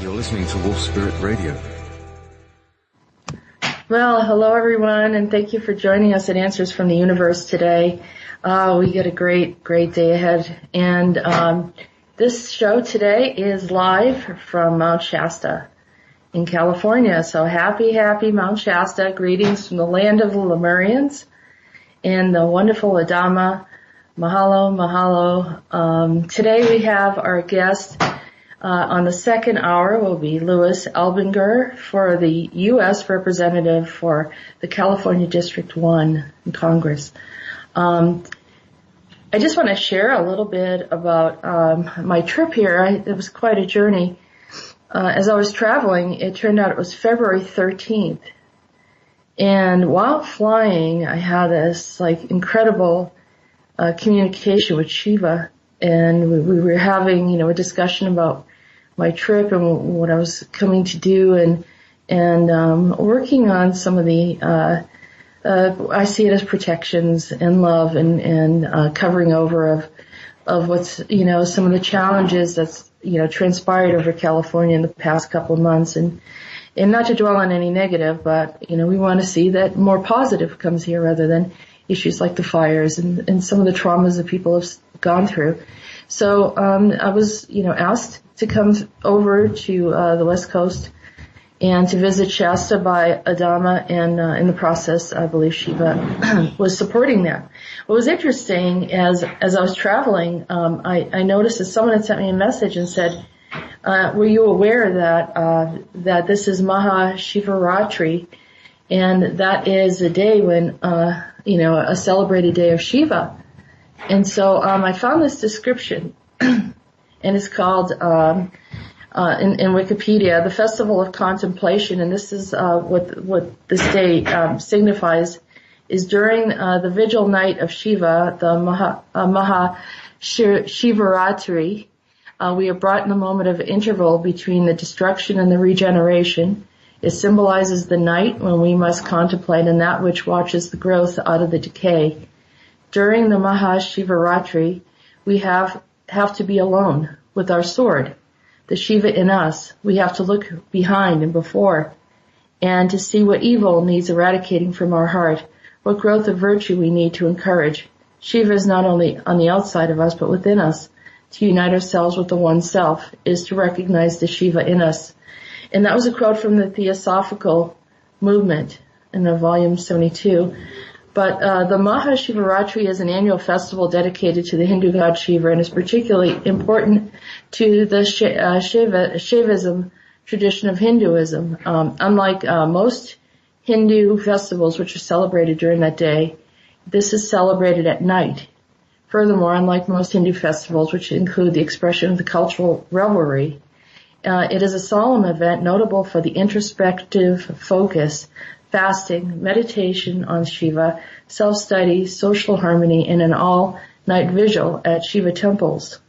You're listening to Wolf Spirit Radio. Well, hello everyone, and thank you for joining us at Answers from the Universe today. We get a great day ahead, and this show today is live from Mount Shasta in California. So happy Mount Shasta! Greetings from the land of the Lemurians and the wonderful Adama. Mahalo. Today we have our guest. On the second hour will be Louis Elbinger for the U.S. representative for the California District 1 in Congress. I just want to share a little bit about my trip here. It was quite a journey. As I was traveling, it turned out it was February 13th. And while flying, I had this incredible communication with Shiva. And we were having, a discussion about my trip and what I was coming to do and working on some of the, I see it as protections and love and covering over of what's, some of the challenges that's, transpired over California in the past couple of months and not to dwell on any negative, but, we want to see that more positive comes here rather than issues like the fires and some of the traumas that people have gone through. So I was, asked to come over to the West Coast and to visit Shasta by Adama, and in the process, I believe Shiva was supporting that. What was interesting as I was traveling, I noticed that someone had sent me a message and said, "Were you aware that this is Maha Shivaratri, and that is a day when a celebrated day of Shiva?" And so I found this description, and it's called in Wikipedia, the Festival of Contemplation, and this is what this day signifies, is during the vigil night of Shiva, the Maha Shivaratri, we are brought in a moment of interval between the destruction and the regeneration. It symbolizes the night when we must contemplate on that which watches the growth out of the decay. During the Mahashivaratri, we have to be alone with our sword, the Shiva in us. We have to look behind and before, and to see what evil needs eradicating from our heart, what growth of virtue we need to encourage. Shiva is not only on the outside of us, but within us. To unite ourselves with the One Self is to recognize the Shiva in us. And that was a quote from the Theosophical Movement in the volume 72. But the Mahashivaratri is an annual festival dedicated to the Hindu god Shiva and is particularly important to the Shaivism tradition of Hinduism. Unlike most Hindu festivals which are celebrated during that day, this is celebrated at night. Furthermore, unlike most Hindu festivals which include the expression of the cultural revelry, it is a solemn event notable for the introspective focus, fasting, meditation on Shiva, self-study, social harmony, and an all-night vigil at Shiva temples.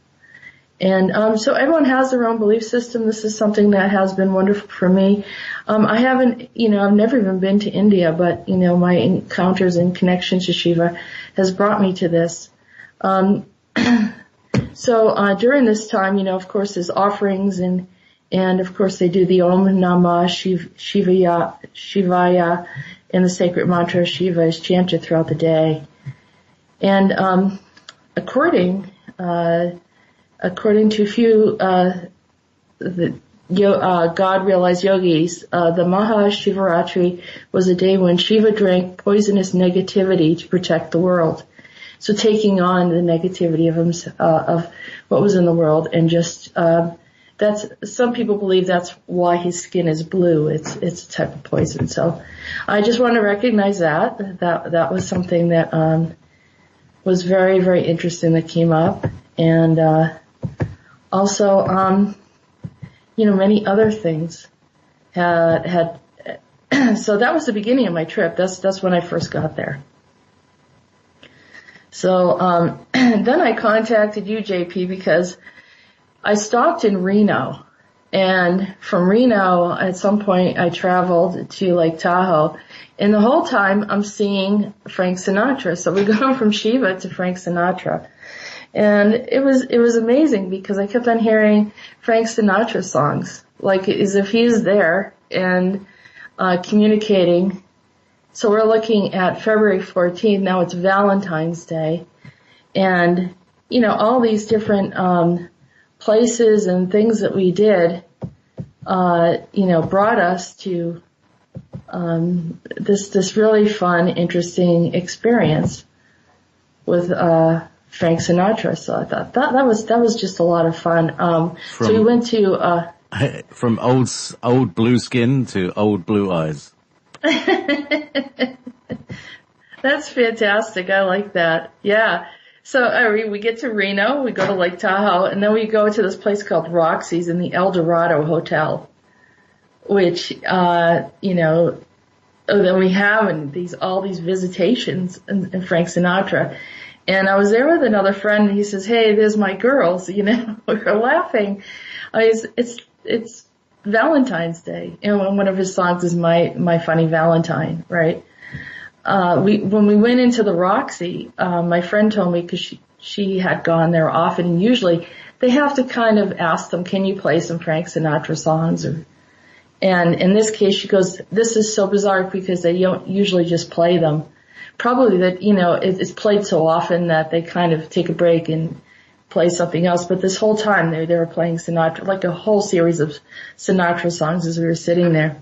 And so everyone has their own belief system. This is something that has been wonderful for me. I haven't, I've never even been to India, but, my encounters and connections to Shiva has brought me to this. So during this time, of course, there's offerings and of course they do the Om Namah Shivaya, and the sacred mantra Shiva is chanted throughout the day. And according to a few God-realized yogis, the Maha Shivaratri was a day when Shiva drank poisonous negativity to protect the world. So taking on the negativity of what was in the world, and just some people believe that's why his skin is blue. It's a type of poison. So I just want to recognize that was something that was very, very interesting that came up, and also many other things had so that was the beginning of my trip. That's when I first got there. So then I contacted you, JP, because I stopped in Reno, and from Reno at some point I traveled to Lake Tahoe, and the whole time I'm seeing Frank Sinatra. So we're going from Shiva to Frank Sinatra. And it was amazing because I kept on hearing Frank Sinatra songs, like as if he's there and communicating. So we're looking at February 14th. Now it's Valentine's Day. And, all these different places and things that we did, brought us to this really fun, interesting experience with Frank Sinatra. So I thought that was just a lot of fun. So we went to from old blue skin to old blue eyes. That's fantastic. I like that. Yeah. So we get to Reno, we go to Lake Tahoe, and then we go to this place called Roxy's in the El Dorado Hotel, which then we have all these visitations and Frank Sinatra. And I was there with another friend, and he says, "Hey, there's my girls." We were laughing. It's Valentine's Day, and one of his songs is My Funny Valentine, right? When we went into the Roxy, my friend told me, because she had gone there often, and usually they have to kind of ask them, "Can you play some Frank Sinatra songs?" And in this case, she goes, "This is so bizarre because they don't usually just play them. Probably that, it's played so often that they kind of take a break and play something else. But this whole time they were playing Sinatra, like a whole series of Sinatra songs as we were sitting there."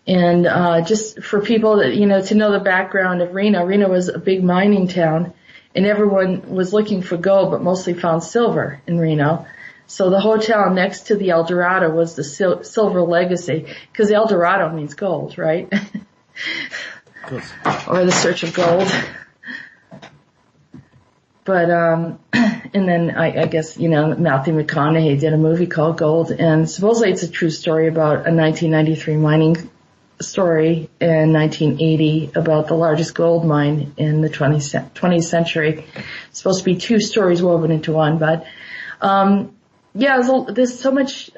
And just for people that, to know the background of Reno, Reno was a big mining town, and everyone was looking for gold, but mostly found silver in Reno. So the hotel next to the El Dorado was the Silver Legacy, because El Dorado means gold, right? Or the search of gold. But, and then I guess, Matthew McConaughey did a movie called Gold, and supposedly it's a true story about a 1993 mining story in 1980 about the largest gold mine in the 20th century. It's supposed to be two stories woven into one, but, there's so much,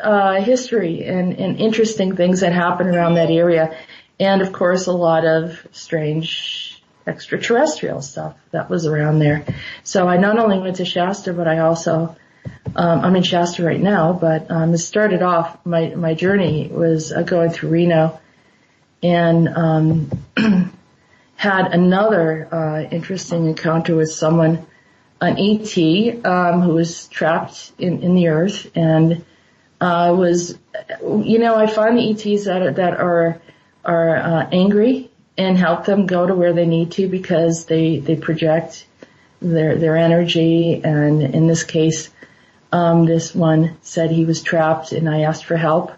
history and interesting things that happen around that area. And of course a lot of strange extraterrestrial stuff that was around there. So I not only went to Shasta, but I also, I'm in Shasta right now, but, it started off, my journey was going through Reno, and had another interesting encounter with someone, an ET, who was trapped in the earth, and I find the ETs that are angry and help them go to where they need to, because they project their energy. And in this case, this one said he was trapped, and I asked for help.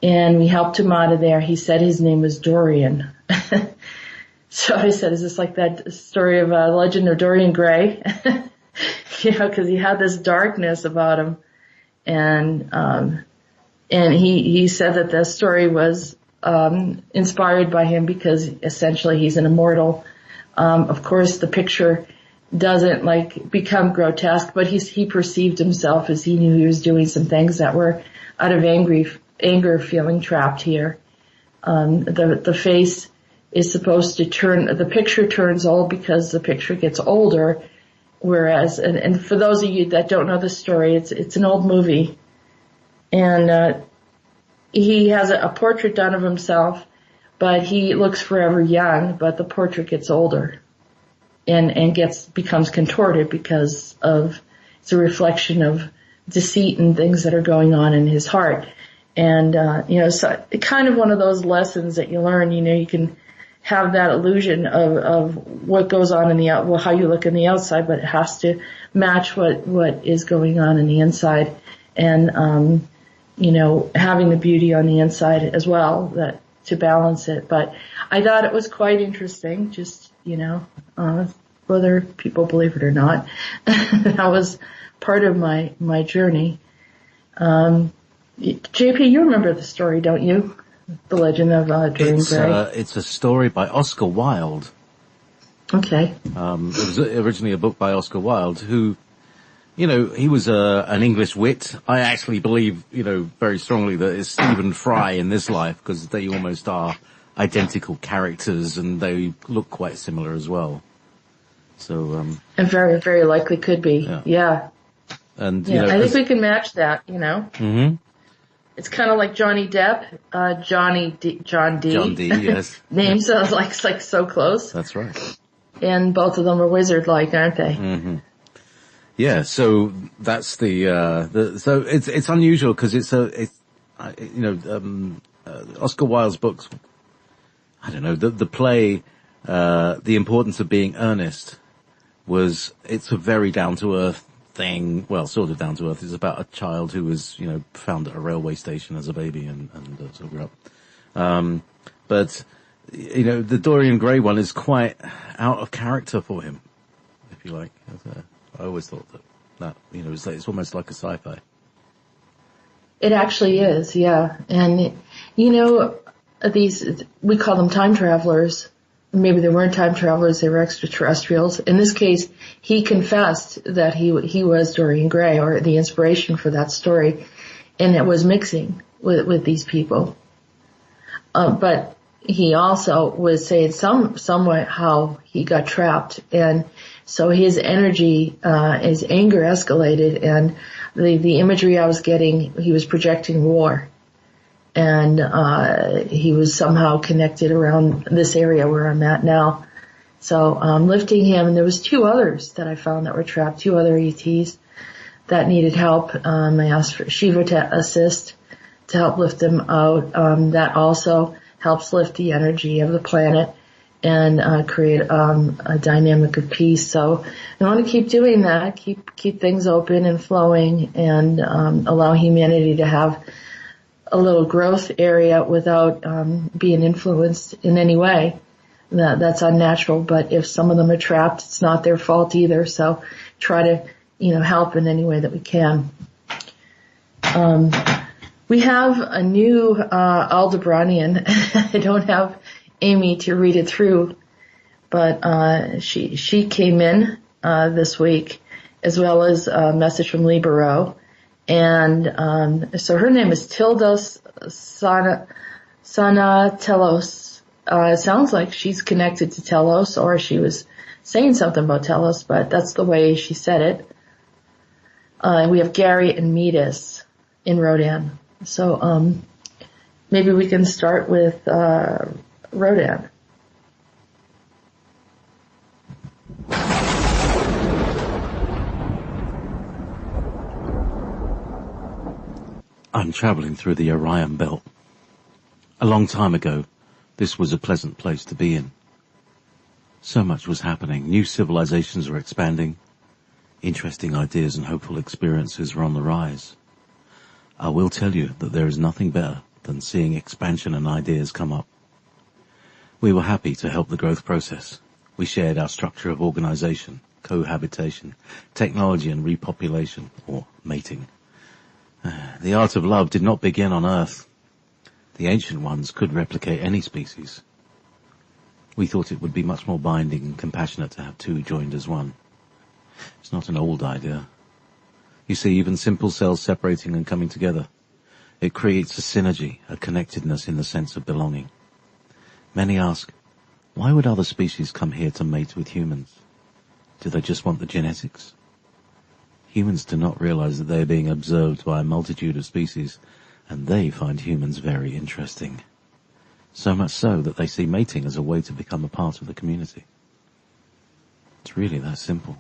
And we helped him out of there. He said his name was Dorian. So I said, "Is this like that story of Legend of Dorian Gray?" Because he had this darkness about him. And he said that the story was inspired by him because essentially he's an immortal. Of course, the picture doesn't become grotesque, but he perceived himself as he knew he was doing some things that were out of anger, feeling trapped here. The face is supposed to the picture turns old because the picture gets older, whereas, and for those of you that don't know the story, it's an old movie, and he has a portrait done of himself, but he looks forever young, but the portrait gets older and becomes contorted because it's a reflection of deceit and things that are going on in his heart. And, so kind of one of those lessons that you learn, you can have that illusion of what goes on how you look in the outside, but it has to match what is going on in the inside. And, having the beauty on the inside as well, to balance it. But I thought it was quite interesting, just, whether people believe it or not. That was part of my journey. JP, you remember the story, don't you? The Legend of Dorian Gray. It's a story by Oscar Wilde. Okay. It was originally a book by Oscar Wilde, who, he was an English wit. I actually believe, very strongly that it's Stephen Fry in this life, because they almost are identical characters and they look quite similar as well. So, and very, very likely could be. Yeah. And, yeah, I think we can match that, Mm-hmm. It's kind of like Johnny Depp, John D. John D, yes. Name sounds like so close. That's right. And both of them are wizard-like, aren't they? Mm-hmm. Yeah, so that's so it's unusual because Oscar Wilde's books, I don't know, the play, The Importance of Being Earnest it's a very down-to-earth thing, well, sort of down-to-earth. It's about a child who was, found at a railway station as a baby and sort of grew up. But, the Dorian Gray one is quite out of character for him, if you like. I always thought that it's almost like a sci-fi. It actually is, yeah. And, we call them time travelers. Maybe they weren't time travelers, they were extraterrestrials. In this case, he confessed that he was Dorian Gray, or the inspiration for that story, and it was mixing with these people. But he also was saying somewhat how he got trapped, and so his energy, his anger escalated, and the imagery I was getting, he was projecting war. And he was somehow connected around this area where I'm at now. So lifting him, and there was 2 others that I found that were trapped, 2 other ETs that needed help. I asked for Shiva to assist to help lift them out. That also helps lift the energy of the planet and create a dynamic of peace. So I want to keep doing that, keep things open and flowing, and allow humanity to have a little growth area without being influenced in any way. That's unnatural, but if some of them are trapped, it's not their fault either. So try to, help in any way that we can. We have a new Aldebranian. I don't have Amy to read it through, but she came in this week, as well as a message from Libero. And so her name is Tilda Telos. It sounds like she's connected to Telos, or she was saying something about Telos, but that's the way she said it. We have Gary and Meetis in Rhodan. So maybe we can start with Rhodan. I'm traveling through the Orion Belt. A long time ago, this was a pleasant place to be in. So much was happening. New civilizations were expanding. Interesting ideas and hopeful experiences were on the rise. I will tell you that there is nothing better than seeing expansion and ideas come up. We were happy to help the growth process. We shared our structure of organization, cohabitation, technology and repopulation, or mating. The art of love did not begin on Earth. The ancient ones could replicate any species. We thought it would be much more binding and compassionate to have 2 joined as one. It's not an old idea. You see, even simple cells separating and coming together, it creates a synergy, a connectedness in the sense of belonging. Many ask, why would other species come here to mate with humans? Do they just want the genetics? Humans do not realize that they are being observed by a multitude of species, and they find humans very interesting. So much so that they see mating as a way to become a part of the community. It's really that simple.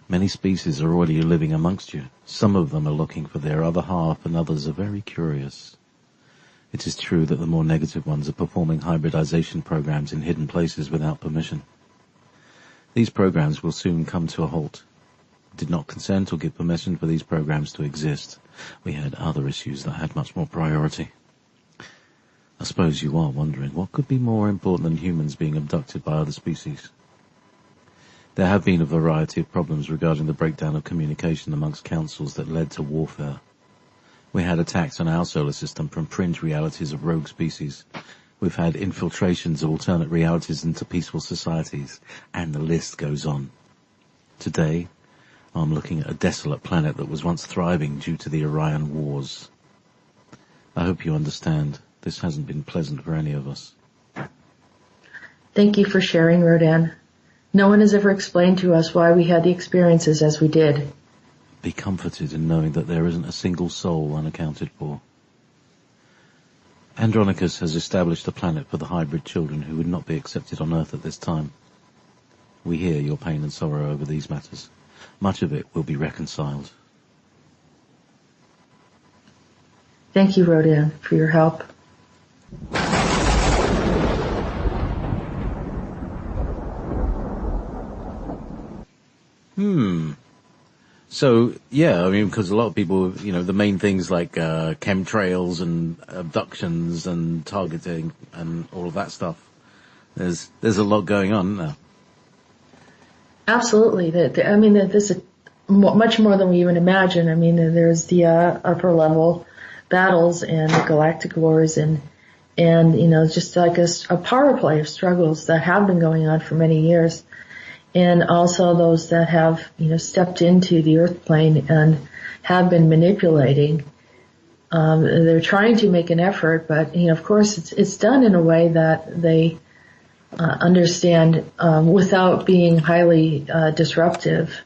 Many species are already living amongst you. Some of them are looking for their other half, and others are very curious. It is true that the more negative ones are performing hybridization programs in hidden places without permission. These programs will soon come to a halt. Did not consent or give permission for these programs to exist. We had other issues that had much more priority. I suppose you are wondering, what could be more important than humans being abducted by other species? There have been a variety of problems regarding the breakdown of communication amongst councils that led to warfare. We had attacks on our solar system from fringe realities of rogue species. We've had infiltrations of alternate realities into peaceful societies, and the list goes on. Today, I'm looking at a desolate planet that was once thriving due to the Orion Wars. I hope you understand. This hasn't been pleasant for any of us. Thank you for sharing, Rhodan. No one has ever explained to us why we had the experiences as we did. Be comforted in knowing that there isn't a single soul unaccounted for. Andronicus has established a planet for the hybrid children who would not be accepted on Earth at this time. We hear your pain and sorrow over these matters. Much of it will be reconciled. Thank you, Rhodan, for your help. So, yeah, I mean, because a lot of people, the main things like chemtrails and abductions and targeting and all of that stuff, there's a lot going on now. Absolutely. There's much more than we even imagine. I mean, there's the upper level battles and the galactic wars and just like a power play of struggles that have been going on for many years. And also those that have, stepped into the earth plane and have been manipulating. They're trying to make an effort, but, of course it's done in a way that they understand without being highly disruptive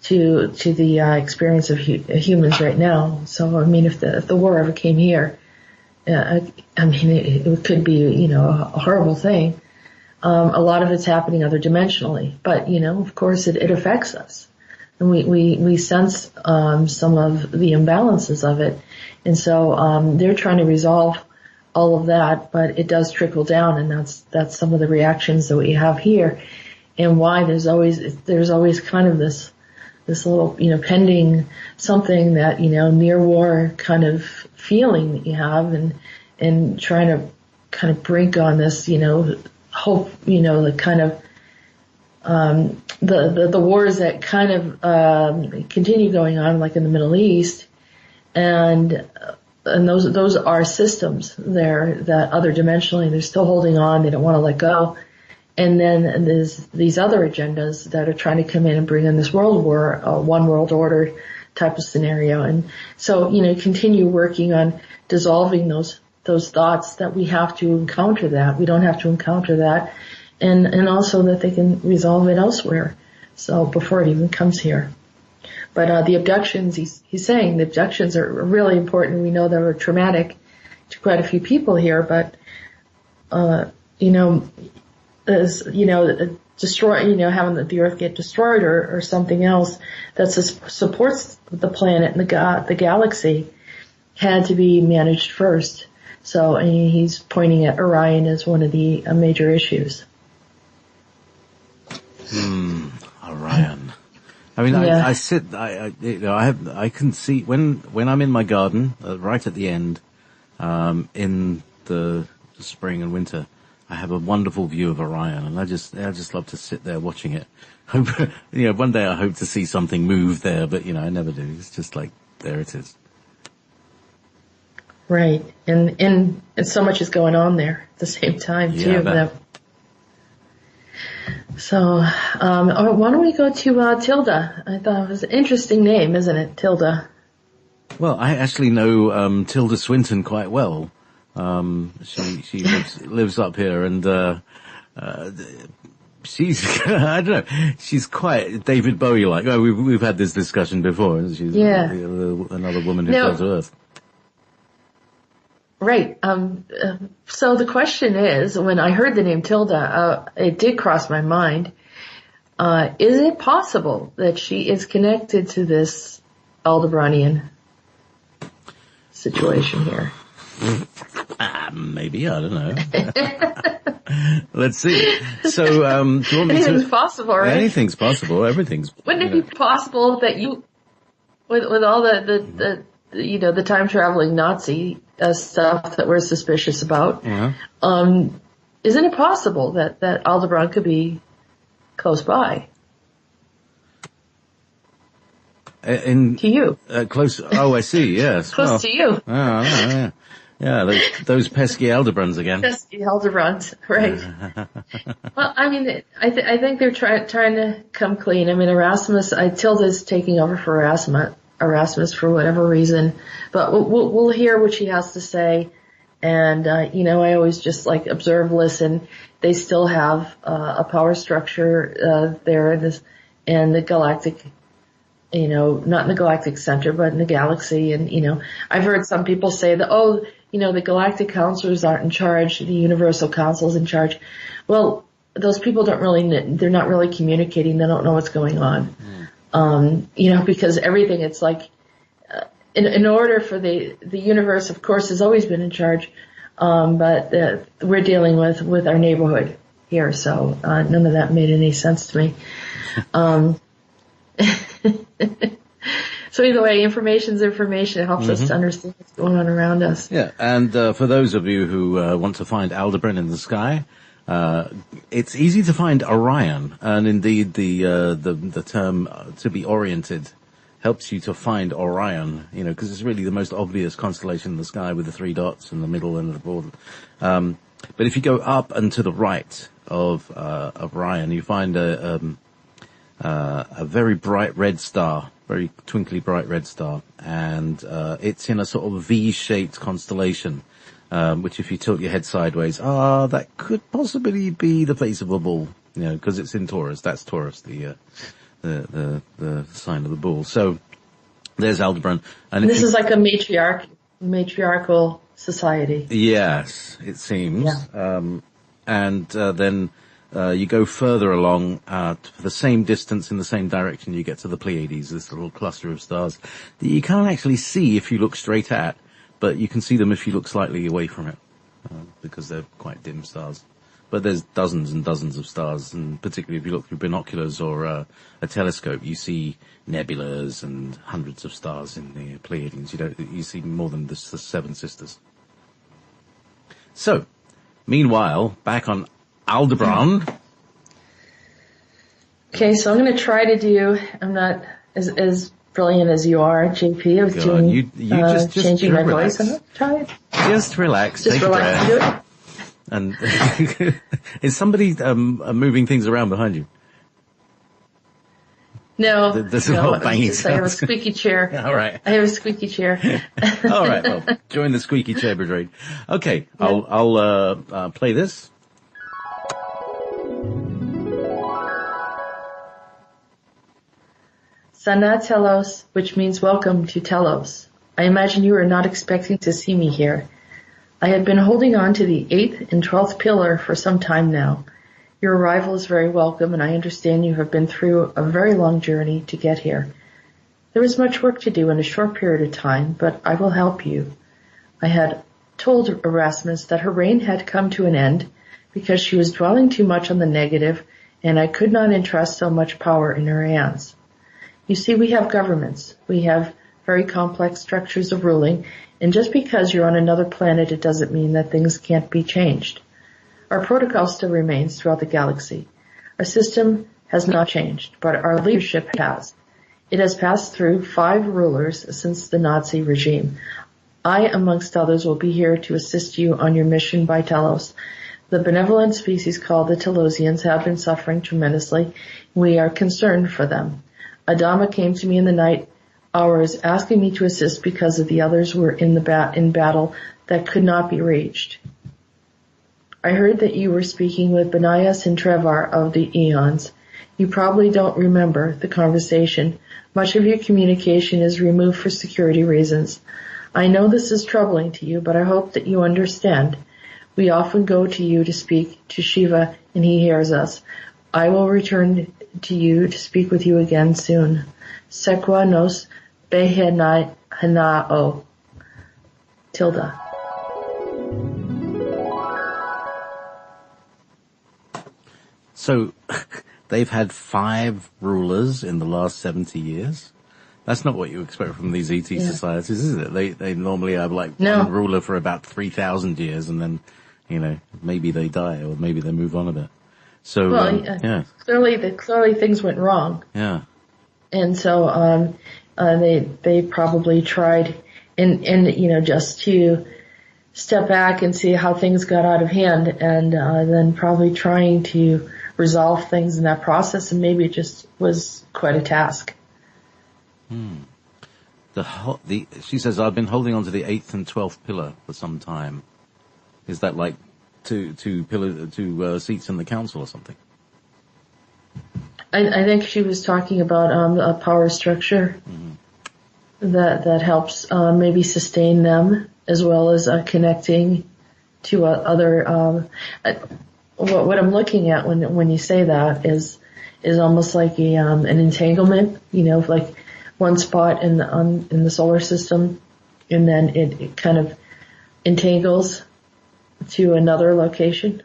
to the experience of humans right now. So, I mean, if the war ever came here, it could be, a horrible thing. A lot of it's happening other dimensionally, but of course it affects us, and we sense some of the imbalances of it, and so they're trying to resolve all of that, but it does trickle down, and that's some of the reactions that we have here, and why there's always kind of this little pending something that near war kind of feeling that you have, and trying to kind of brink on this hope, the kind of, the wars that kind of, continue going on, like in the Middle East, and those are systems there that other dimensionally, they're still holding on, they don't want to let go. And then there's these other agendas that are trying to come in and bring in this world war, one world order type of scenario. And so, continue working on dissolving those thoughts that we have to encounter that. We don't have to encounter that. And also that they can resolve it elsewhere. So before it even comes here. But, the abductions, he's saying the abductions are really important. We know they were traumatic to quite a few people here, but, destroy, having the earth get destroyed or something else that supports the planet and the galaxy had to be managed first. So he's pointing at Orion as one of the major issues. Orion. I mean, yeah. I can see when I'm in my garden, right at the end, in the spring and winter, I have a wonderful view of Orion, and I just love to sit there watching it. One day I hope to see something move there, but I never do. It's just like, there it is. Right, and so much is going on there at the same time too. Yeah, so, why don't we go to Tilda? I thought it was an interesting name, isn't it, Tilda? Well, I actually know Tilda Swinton quite well. She lives up here, and she's I don't know, she's quite David Bowie-like. Oh, we've had this discussion before. She's another woman who fell to Earth. Right. So the question is, when I heard the name Tilda, it did cross my mind. Is it possible that she is connected to this Aldebaranian situation here? Maybe, I don't know. Let's see. So, do you want me anything's possible, right? Anything's possible. Everything's. Wouldn't it be possible that you, with all the time traveling Nazi stuff that we're suspicious about, isn't it possible that Aldebaran could be close by? To you. Close. Oh, I see. Yes. Close to you. Oh, yeah. Yeah, those pesky Aldebarans again. Pesky Aldebarans, right. Well, I mean, I think they're trying to come clean. I mean, Tilda's taking over for Erasmus for whatever reason, but we'll hear what she has to say, And, I always just like observe, listen. They still have, a power structure, there in the galactic, not in the galactic center, but in the galaxy. And, I've heard some people say that, the galactic counselors aren't in charge, the universal council's in charge. Well, those people they're not really communicating, they don't know what's going on. Because everything, it's like, in order for the universe, of course, has always been in charge, but we're dealing with our neighborhood here, so none of that made any sense to me. So either way, information's information. It helps us to understand what's going on around us. Yeah, and for those of you who want to find Aldebaran in the sky, it's easy to find Orion, and indeed the term to be oriented helps you to find Orion, because it's really the most obvious constellation in the sky with the 3 dots in the middle and the border. But if you go up and to the right of Orion, you find a very bright red star, very twinkly bright red star, and it's in a sort of V-shaped constellation, which if you tilt your head sideways, that could possibly be the face of a bull, because it's in Taurus. That's Taurus, the sign of the bull. So there's Aldebaran. And this is like a matriarchal society. Yes, it seems. Yeah. And then you go further along for the same distance in the same direction, you get to the Pleiades, this little cluster of stars that you can't actually see if you look straight at, but you can see them if you look slightly away from it, because they're quite dim stars. But there's dozens and dozens of stars, and particularly if you look through binoculars or a telescope, you see nebulas and hundreds of stars in the Pleiades. You see more than the 7 sisters. So, meanwhile, back on Aldebaran. Okay, so I'm going to try to do. I'm not as brilliant as you are, JP. I was doing you just changing my relax. voice. I'm going to try it. Just relax. Just take relax a breath. and do it. And is somebody moving things around behind you? No, There's a lot of banging I have a sounds. squeaky chair. All right. I have a squeaky chair. All right. Well, join the squeaky chair brigade. Okay. I'll play this. Sana Telos, which means welcome to Telos. I imagine you are not expecting to see me here. I have been holding on to the 8th and 12th pillar for some time now. Your arrival is very welcome, and I understand you have been through a very long journey to get here. There is much work to do in a short period of time, but I will help you. I had told Erasmus that her reign had come to an end because she was dwelling too much on the negative, and I could not entrust so much power in her hands. You see, we have governments. We have very complex structures of ruling, and just because you're on another planet, it doesn't mean that things can't be changed. Our protocol still remains throughout the galaxy. Our system has not changed, but our leadership has. It has passed through 5 rulers since the Nazi regime. I, amongst others, will be here to assist you on your mission by Telos. The benevolent species called the Telosians have been suffering tremendously. We are concerned for them. Adama came to me in the night hours asking me to assist because of the others were in battle that could not be reached. I heard that you were speaking with Benias and Trevar of the Eons. You probably don't remember the conversation. Much of your communication is removed for security reasons. I know this is troubling to you, but I hope that you understand. We often go to you to speak to Shiva, and he hears us. I will return to you to speak with you again soon. Sekwa nos behenao. Tilda. So, they've had 5 rulers in the last 70 years. That's not what you expect from these ET societies, is it? They normally have one ruler for about 3,000 years, and then, maybe they die or maybe they move on a bit. So, clearly things went wrong. Yeah. And so, they probably tried and just to step back and see how things got out of hand, and then probably trying to resolve things in that process, and maybe it just was quite a task. She says, I've been holding on to the 8th and 12th pillar for some time. Is that like two seats in the council or something? I think she was talking about a power structure that helps maybe sustain them as well as connecting to other. What I'm looking at when you say that is almost like an entanglement. Like one spot in the solar system, and then it kind of entangles to another location.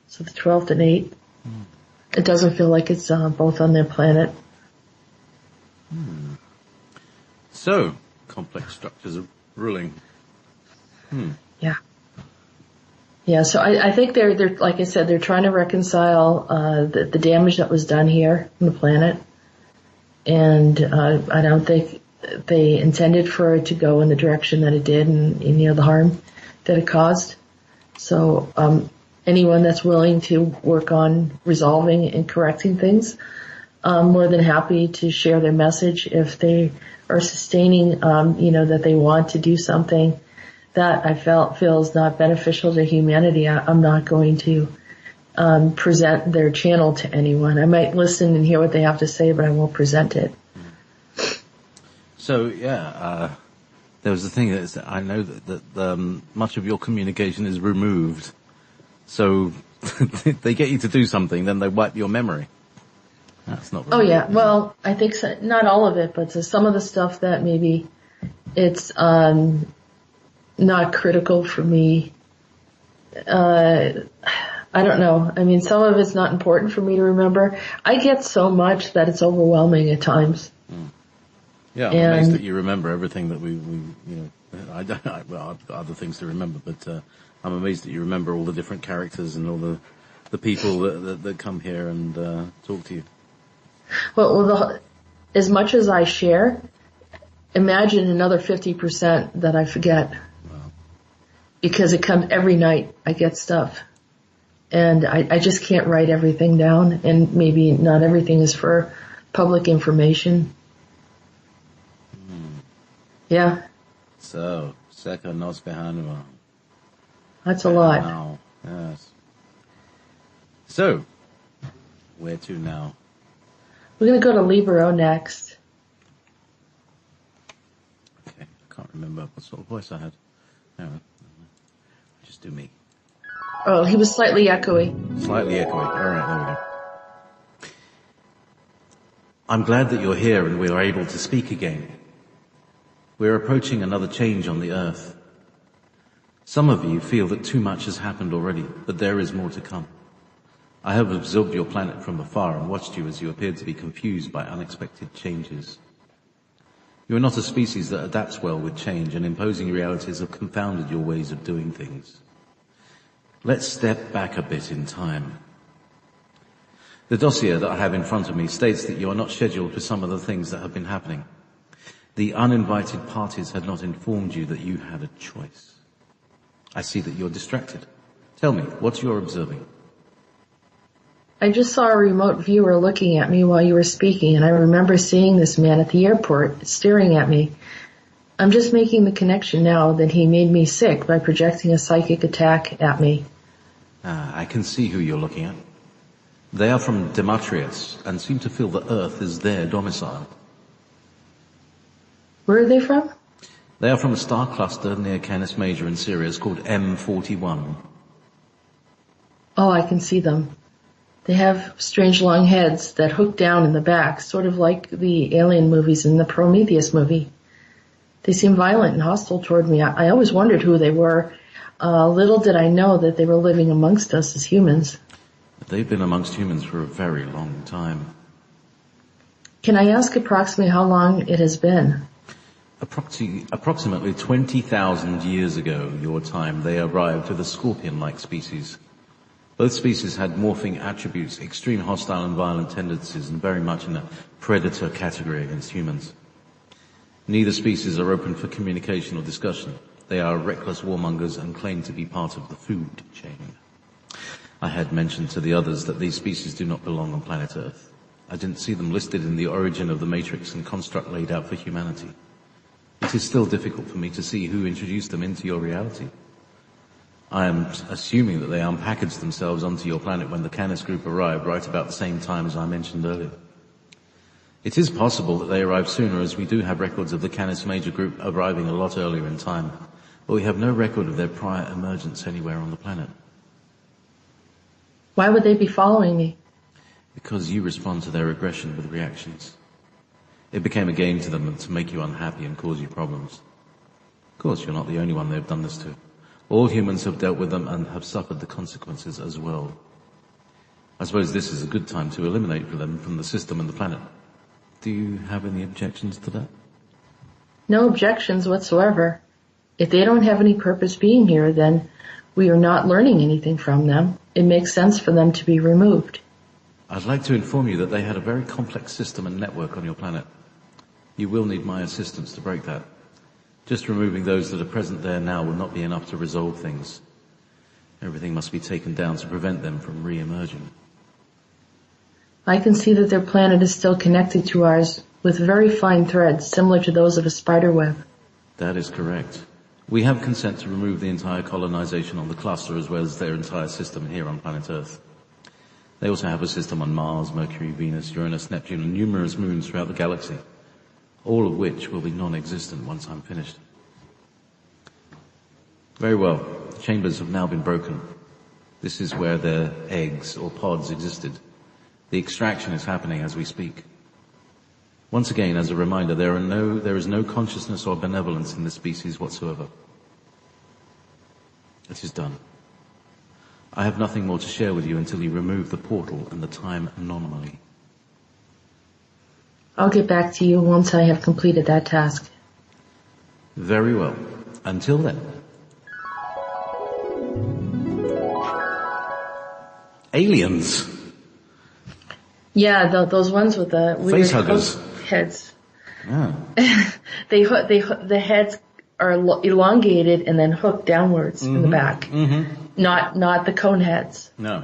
So the 12th and 8th. It doesn't feel like it's both on their planet. So, complex structures of ruling. Yeah. Yeah, so I think they're like I said, they're trying to reconcile the damage that was done here on the planet. And I don't think they intended for it to go in the direction that it did and the harm that it caused. So anyone that's willing to work on resolving and correcting things, more than happy to share their message if they are sustaining, that they want to do something that I feel is not beneficial to humanity. I'm not going to present their channel to anyone. I might listen and hear what they have to say, but I won't present it. So, there was the thing that I know that much of your communication is removed. So they get you to do something, then they wipe your memory. That's not really. Oh yeah, well, I think so, not all of it, but some of the stuff that maybe it's not critical for me. I don't know. I mean, some of it's not important for me to remember. I get so much that it's overwhelming at times. Yeah, I'm amazed that you remember everything that we I've got other things to remember, but I'm amazed that you remember all the different characters and all the people that come here and talk to you. Well, as much as I share, imagine another 50% that I forget. Wow. Because it comes every night. I get stuff. And I just can't write everything down, and maybe not everything is for public information. Yeah. So, Seka Noska Hanuma. That's a lot. Now, yes. So, where to now? We're going to go to Libero next. Okay, I can't remember what sort of voice I had. Anyway, just do me. Oh, he was slightly echoey. Slightly echoey. All right, there we go. I'm glad that you're here and we are able to speak again. We're approaching another change on the earth. Some of you feel that too much has happened already, but there is more to come. I have observed your planet from afar and watched you as you appeared to be confused by unexpected changes. You are not a species that adapts well with change, and imposing realities have confounded your ways of doing things. Let's step back a bit in time. The dossier that I have in front of me states that you are not scheduled for some of the things that have been happening. The uninvited parties had not informed you that you had a choice. I see that you're distracted. Tell me, what you're observing. I just saw a remote viewer looking at me while you were speaking, and I remember seeing this man at the airport staring at me. I'm just making the connection now that he made me sick by projecting a psychic attack at me. I can see who you're looking at. They are from Demetrius and seem to feel that Earth is their domicile. Where are they from? They are from a star cluster near Canis Major in Sirius called M41. Oh, I can see them. They have strange long heads that hook down in the back, sort of like the Alien movies in the Prometheus movie. They seem violent and hostile toward me. I always wondered who they were. Little did I know that they were living amongst us as humans. They've been amongst humans for a very long time. Can I ask approximately how long it has been? Approximately 20,000 years ago, your time, they arrived with a scorpion-like species. Both species had morphing attributes, extreme hostile and violent tendencies, and very much in a predator category against humans. Neither species are open for communication or discussion. They are reckless warmongers and claim to be part of the food chain. I had mentioned to the others that these species do not belong on planet Earth. I didn't see them listed in the origin of the matrix and construct laid out for humanity. It is still difficult for me to see who introduced them into your reality. I am assuming that they unpackaged themselves onto your planet when the Canis group arrived, right about the same time as I mentioned earlier. It is possible that they arrived sooner, as we do have records of the Canis major group arriving a lot earlier in time, but we have no record of their prior emergence anywhere on the planet. Why would they be following me? Because you respond to their aggression with reactions. It became a game to them to make you unhappy and cause you problems. Of course, you're not the only one they've done this to. All humans have dealt with them and have suffered the consequences as well. I suppose this is a good time to eliminate them from the system and the planet. Do you have any objections to that? No objections whatsoever. If they don't have any purpose being here, then we are not learning anything from them. It makes sense for them to be removed. I'd like to inform you that they had a very complex system and network on your planet. You will need my assistance to break that. Just removing those that are present there now will not be enough to resolve things. Everything must be taken down to prevent them from re-emerging. I can see that their planet is still connected to ours with very fine threads, similar to those of a spider web. That is correct. We have consent to remove the entire colonization on the cluster as well as their entire system here on planet Earth. They also have a system on Mars, Mercury, Venus, Uranus, Neptune, and numerous moons throughout the galaxy, all of which will be non-existent once I'm finished. Very well. The chambers have now been broken. This is where their eggs or pods existed. The extraction is happening as we speak. Once again, as a reminder, there is no consciousness or benevolence in this species whatsoever. It is done. I have nothing more to share with you until you remove the portal and the time anomaly. I'll get back to you once I have completed that task. Very well. Until then. Aliens. Yeah, those ones with the weird facehuggers heads. Yeah. The heads are elongated and then hooked downwards in the back. Mm-hmm. Not the cone heads. No,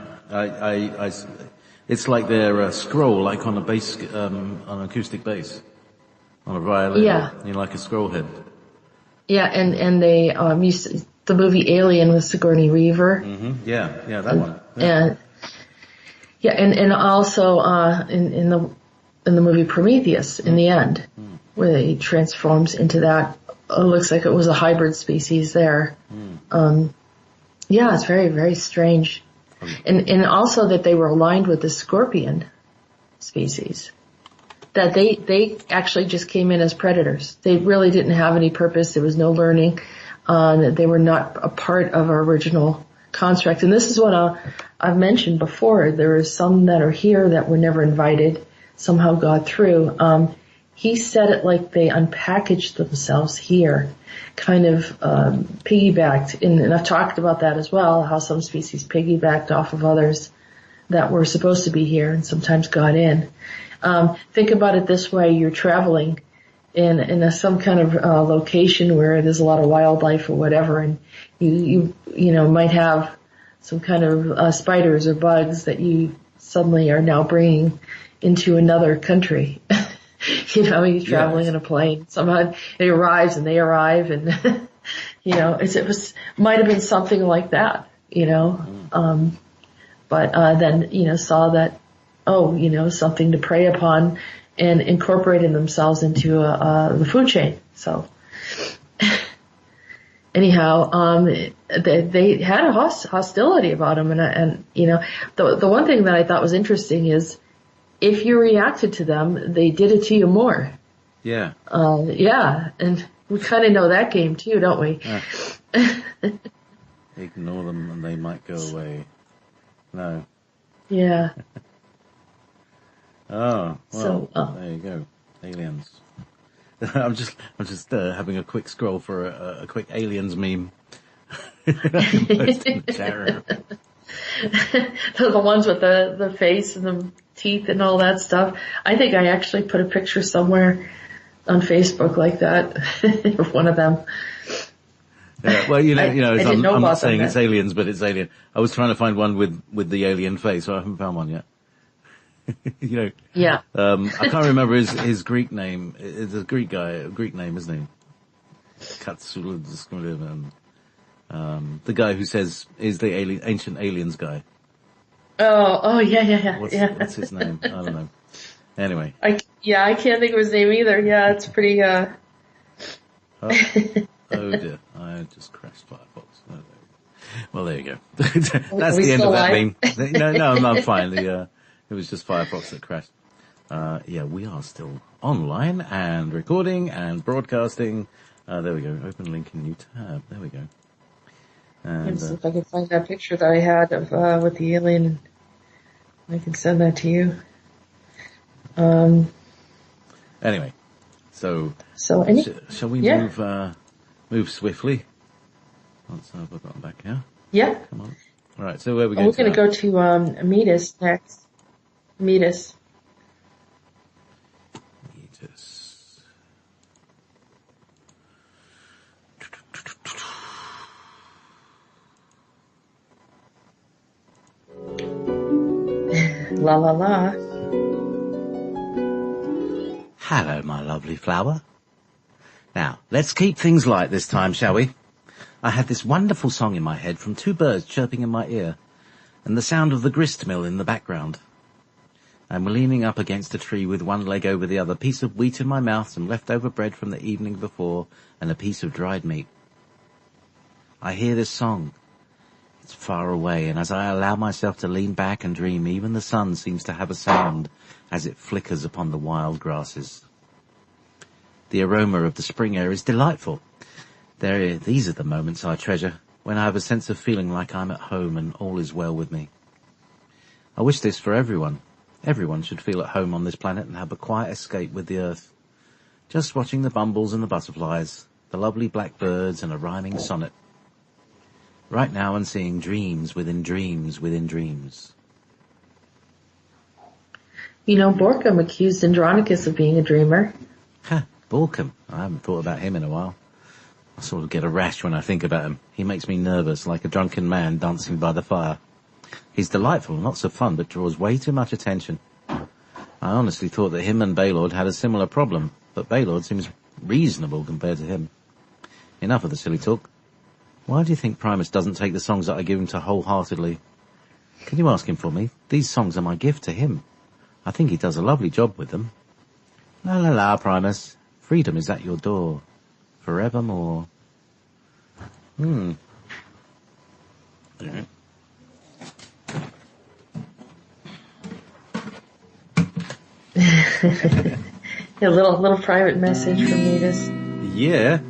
it's like their scroll, like on a bass, on an acoustic bass, on a violin. Yeah. You know, like a scroll head. Yeah, and they used the movie Alien with Sigourney Weaver. Mm-hmm. Yeah, that one. Yeah. And also in the movie Prometheus in the end, where he transforms into that. It looks like it was a hybrid species there. Yeah, it's very, very strange. And also that they were aligned with the scorpion species. That they actually just came in as predators. They really didn't have any purpose. There was no learning. That they were not a part of our original construct. And this is what I've mentioned before. There are some that are here that were never invited, somehow got through. He said it like they unpackaged themselves here, kind of piggybacked, and I've talked about that as well, how some species piggybacked off of others that were supposed to be here and sometimes got in. Think about it this way: you're traveling in some kind of location where there's a lot of wildlife or whatever, and you might have some kind of spiders or bugs that you suddenly are now bringing into another country. You're traveling in a plane. Somehow it arrives and they arrive, and might have been something like that, but then saw that something to prey upon and incorporated themselves into the food chain. So anyhow, they had a hostility about them, and the one thing that I thought was interesting is, if you reacted to them, they did it to you more. Yeah. And we kind of know that game too, don't we? Ignore them and they might go away. No. Yeah. Oh, well, so, there you go. Aliens. I'm just having a quick scroll for a quick aliens meme. Terror. The ones with the face and the teeth and all that stuff. I think I actually put a picture somewhere on Facebook like that of one of them. Yeah, well, I'm not saying it's then. aliens, but it's alien. I was trying to find one with the alien face, so I haven't found one yet. Yeah. I can't remember his Greek name. It's a Greek guy, a Greek name, isn't he? The guy who says is the ancient aliens guy. Yeah. What's his name? I don't know. Anyway. I can't think of his name either. Yeah, it's pretty, Oh dear. I just crashed Firefox. Oh, there. Well, there you go. That's the end of that meme. No, I'm fine. It was just Firefox that crashed. We are still online and recording and broadcasting. There we go. Open link in new tab. There we go. And let me see if I can find that picture that I had of with the alien. I can send that to you. Anyway, so shall we move swiftly? Once I've gotten back here. Yeah. Come on. All right. So where are we going? We're going to go to Meetis next. Meetis. La la la. Hello, my lovely flower. Now, let's keep things light this time, shall we? I had this wonderful song in my head from two birds chirping in my ear, and the sound of the grist mill in the background. I'm leaning up against a tree with one leg over the other, piece of wheat in my mouth, some leftover bread from the evening before, and a piece of dried meat. I hear this song. It's far away, and as I allow myself to lean back and dream, even the sun seems to have a sound as it flickers upon the wild grasses. The aroma of the spring air is delightful. These are the moments I treasure, when I have a sense of feeling like I'm at home and all is well with me. I wish this for everyone. Everyone should feel at home on this planet and have a quiet escape with the earth. Just watching the bumbles and the butterflies, the lovely blackbirds and a rhyming sonnet. Right now I'm seeing dreams within dreams within dreams. You know, Borkum accused Andronicus of being a dreamer. Borkum. I haven't thought about him in a while. I sort of get a rash when I think about him. He makes me nervous, like a drunken man dancing by the fire. He's delightful and lots of fun, but draws way too much attention. I honestly thought that him and Baylord had a similar problem, but Baylord seems reasonable compared to him. Enough of the silly talk. Why do you think Primus doesn't take the songs that I give him to wholeheartedly? Can you ask him for me? These songs are my gift to him. I think he does a lovely job with them. La la la, Primus. Freedom is at your door. Forevermore. A little private message from Meetis. Yeah.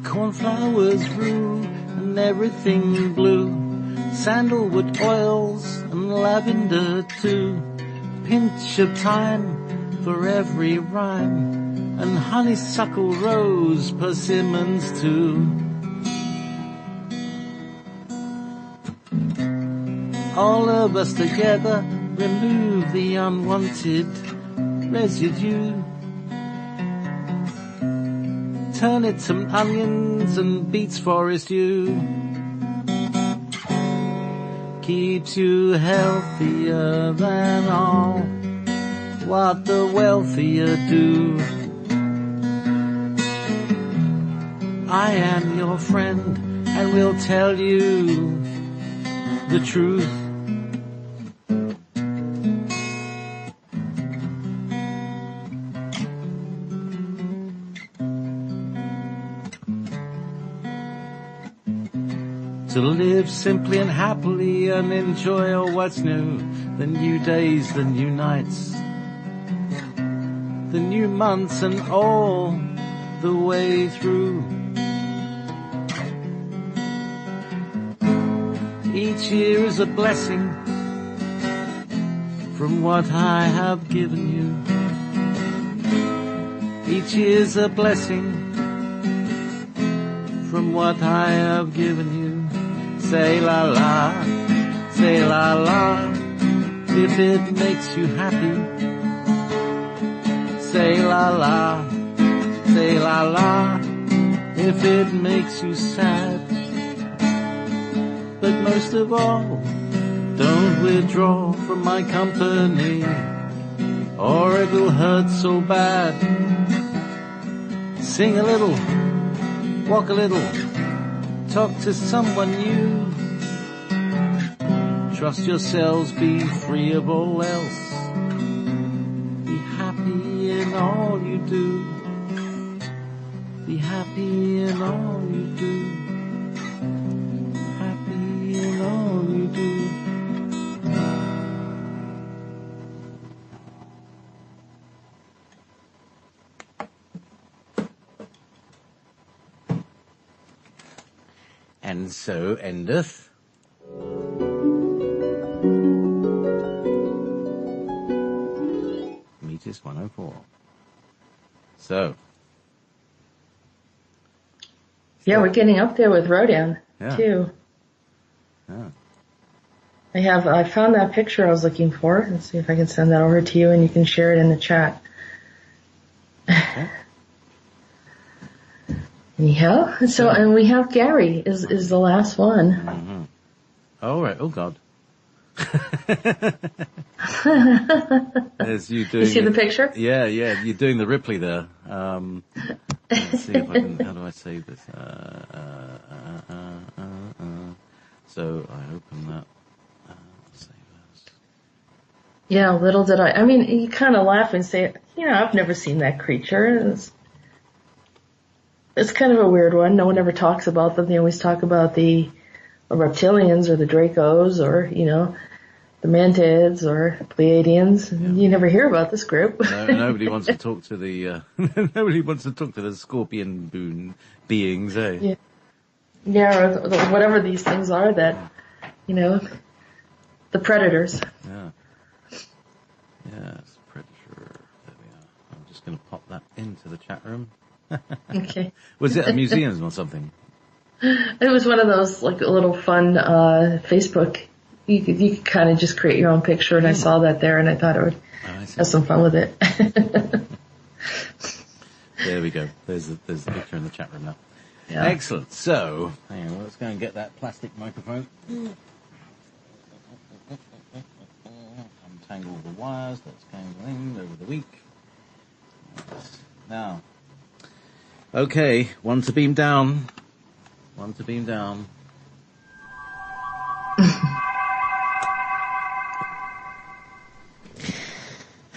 Cornflowers grew and everything blew, sandalwood oils and lavender too, pinch of thyme for every rhyme, and honeysuckle rose persimmons too. All of us together remove the unwanted residue. Turn it to onions and beets for a stew. Keeps you healthier than all what the wealthier do. I am your friend and will tell you the truth. To live simply and happily and enjoy all what's new, the new days, the new nights, the new months and all the way through. Each year is a blessing from what I have given you. Each year's a blessing from what I have given you. Say la la, say la la, if it makes you happy. Say la la, say la la, if it makes you sad. But most of all, don't withdraw from my company, or it'll hurt so bad. Sing a little, walk a little, talk to someone new. Trust yourselves, be free of all else. Be happy in all you do. Be happy in all you do. Happy in all you do. And so endeth Meetis 104. So. Yeah, we're getting up there with Rhodan, too. Yeah. I found that picture I was looking for. Let's see if I can send that over to you and you can share it in the chat. Okay. Yeah, so, and we have Gary is the last one. Mm-hmm. Oh, right. Oh, God. There's you doing. You see the picture? Yeah, you're doing the Ripley there. Let's see if I can, how do I save this? So I open that, save as. Yeah, little did I mean, you kind of laugh and say, I've never seen that creature. It's kind of a weird one. No one ever talks about them. They always talk about the reptilians or the Dracos or, the Mantids or Pleiadians. Yeah. You never hear about this group. No, nobody wants to talk to the, nobody wants to talk to the scorpion beings, eh? Yeah. Yeah, or whatever these things are that, the predators. Yeah. Yes, predator. There we are. I'm just going to pop that into the chat room. Okay. Was it a museum or something? It was one of those like little fun Facebook. You could kind of just create your own picture, and I saw that there, and I thought I would have some fun with it. There we go. There's the picture in the chat room now. Yeah. Excellent. So, hang on, let's go and get that plastic microphone. Untangle the wires. That's going in over the week. Now. Okay, one to beam down.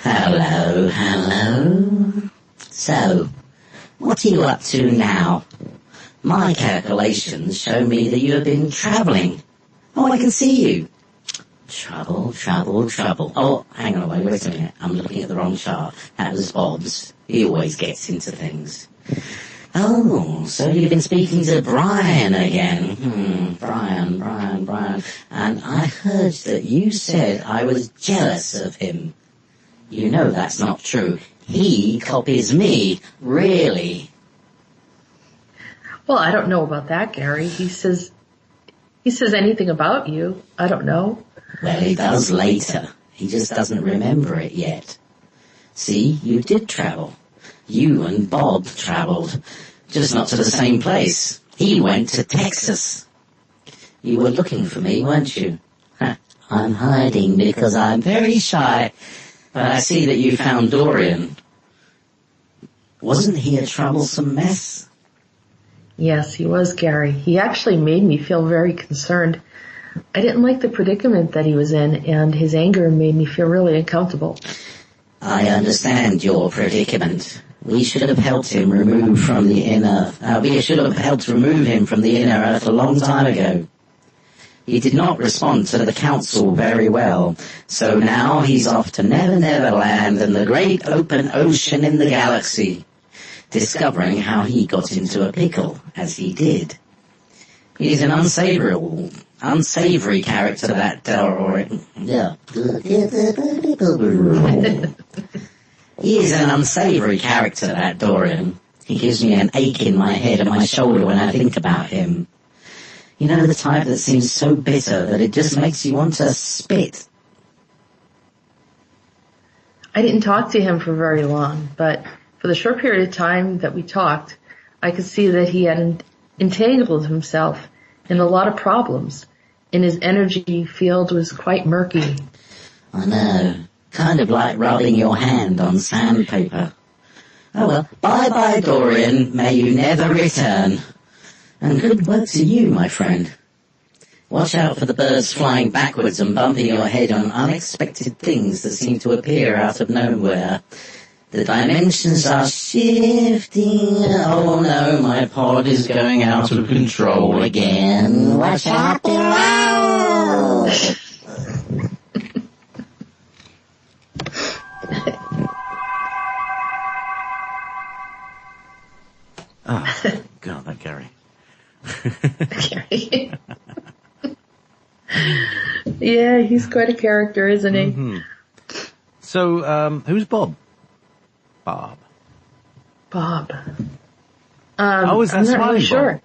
Hello. So, what are you up to now? My calculations show me that you have been travelling. Oh, I can see you. Trouble. Oh, hang on, wait a minute. I'm looking at the wrong chart. That was Bob's. He always gets into things. Oh, so you've been speaking to Brian again. Brian. And I heard that you said I was jealous of him. You know that's not true. He copies me, really. Well, I don't know about that, Gary. He says anything about you. I don't know. Well, he does later. He just doesn't remember it yet. See, you did travel. You and Bob travelled, just not to the same place. He went to Texas. You were looking for me, weren't you? I'm hiding because I'm very shy. But I see that you found Dorian. Wasn't he a troublesome mess? Yes, he was, Gary. He actually made me feel very concerned. I didn't like the predicament that he was in, and his anger made me feel really uncomfortable. I understand your predicament. We should have helped him remove from the inner. We should have helped remove him from the inner earth a long time ago. He did not respond to the council very well, so now he's off to Never Never Land and the great open ocean in the galaxy, discovering how he got into a pickle as he did. He's an unsavory character, that Dorian. He is an unsavory character, that Dorian. He gives me an ache in my head and my shoulder when I think about him. You know, the type that seems so bitter that it just makes you want to spit. I didn't talk to him for very long, but for the short period of time that we talked, I could see that he had entangled himself in a lot of problems, and his energy field was quite murky. I know. Kind of like rubbing your hand on sandpaper. Oh well, bye-bye, Dorian. May you never return. And good work to you, my friend. Watch out for the birds flying backwards and bumping your head on unexpected things that seem to appear out of nowhere. The dimensions are shifting. Oh no, my pod is going out of control again. Watch out below! Oh, God, that Gary. Gary. Yeah, he's quite a character, isn't he? Mm-hmm. So, who's Bob? Bob. I'm is that not Smiling really sure. Bob?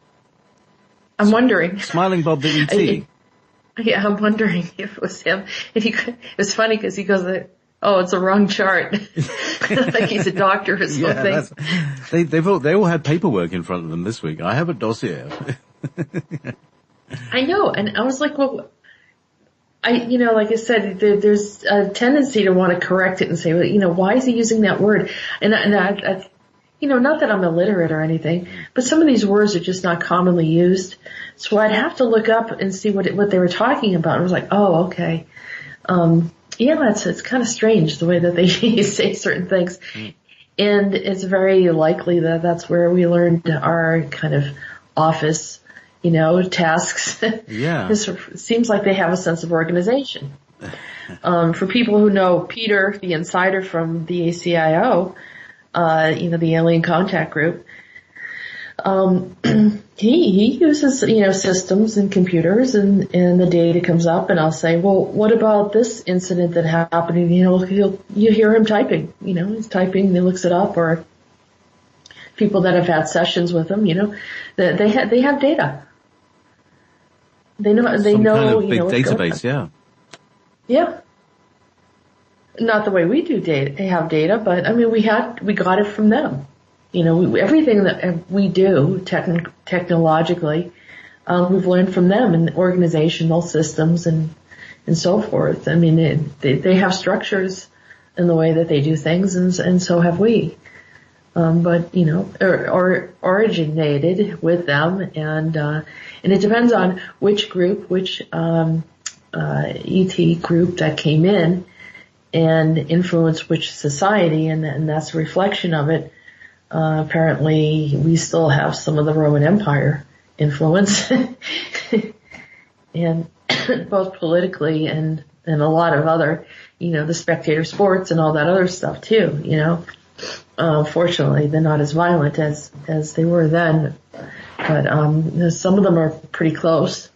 I'm wondering. Smiling Bob the E.T.? Yeah, I'm wondering if it was him. And it was funny because he goes, oh, it's a wrong chart. Like he's a doctor or something. Yeah, they all had paperwork in front of them this week. I have a dossier. I know, and I was like, well, like I said, there's a tendency to want to correct it and say, well, why is he using that word? And I not that I'm illiterate or anything, but some of these words are just not commonly used. So I'd have to look up and see what they were talking about. I was like, oh, okay. It's kind of strange the way that they say certain things. And it's very likely that that's where we learned our kind of office, tasks. Yeah. It seems like they have a sense of organization. For people who know Peter, the insider from the ACIO, the Alien Contact Group, he uses, systems and computers and the data comes up and I'll say, well, what about this incident that happened? And, you hear him typing, he's typing and he looks it up, or people that have had sessions with him, that they have data. They know, Some kind of big database, yeah. Yeah. Not the way we do data, they have data, but I mean, we got it from them. Everything that we do technologically, we've learned from them in organizational systems and so forth. I mean, they have structures in the way that they do things, and so have we. But originated with them, and it depends on which group, which ET group that came in and influenced which society, and that's a reflection of it. Apparently we still have some of the Roman Empire influence and both politically and a lot of other, the spectator sports and all that other stuff too, Fortunately they're not as violent as they were then, but some of them are pretty close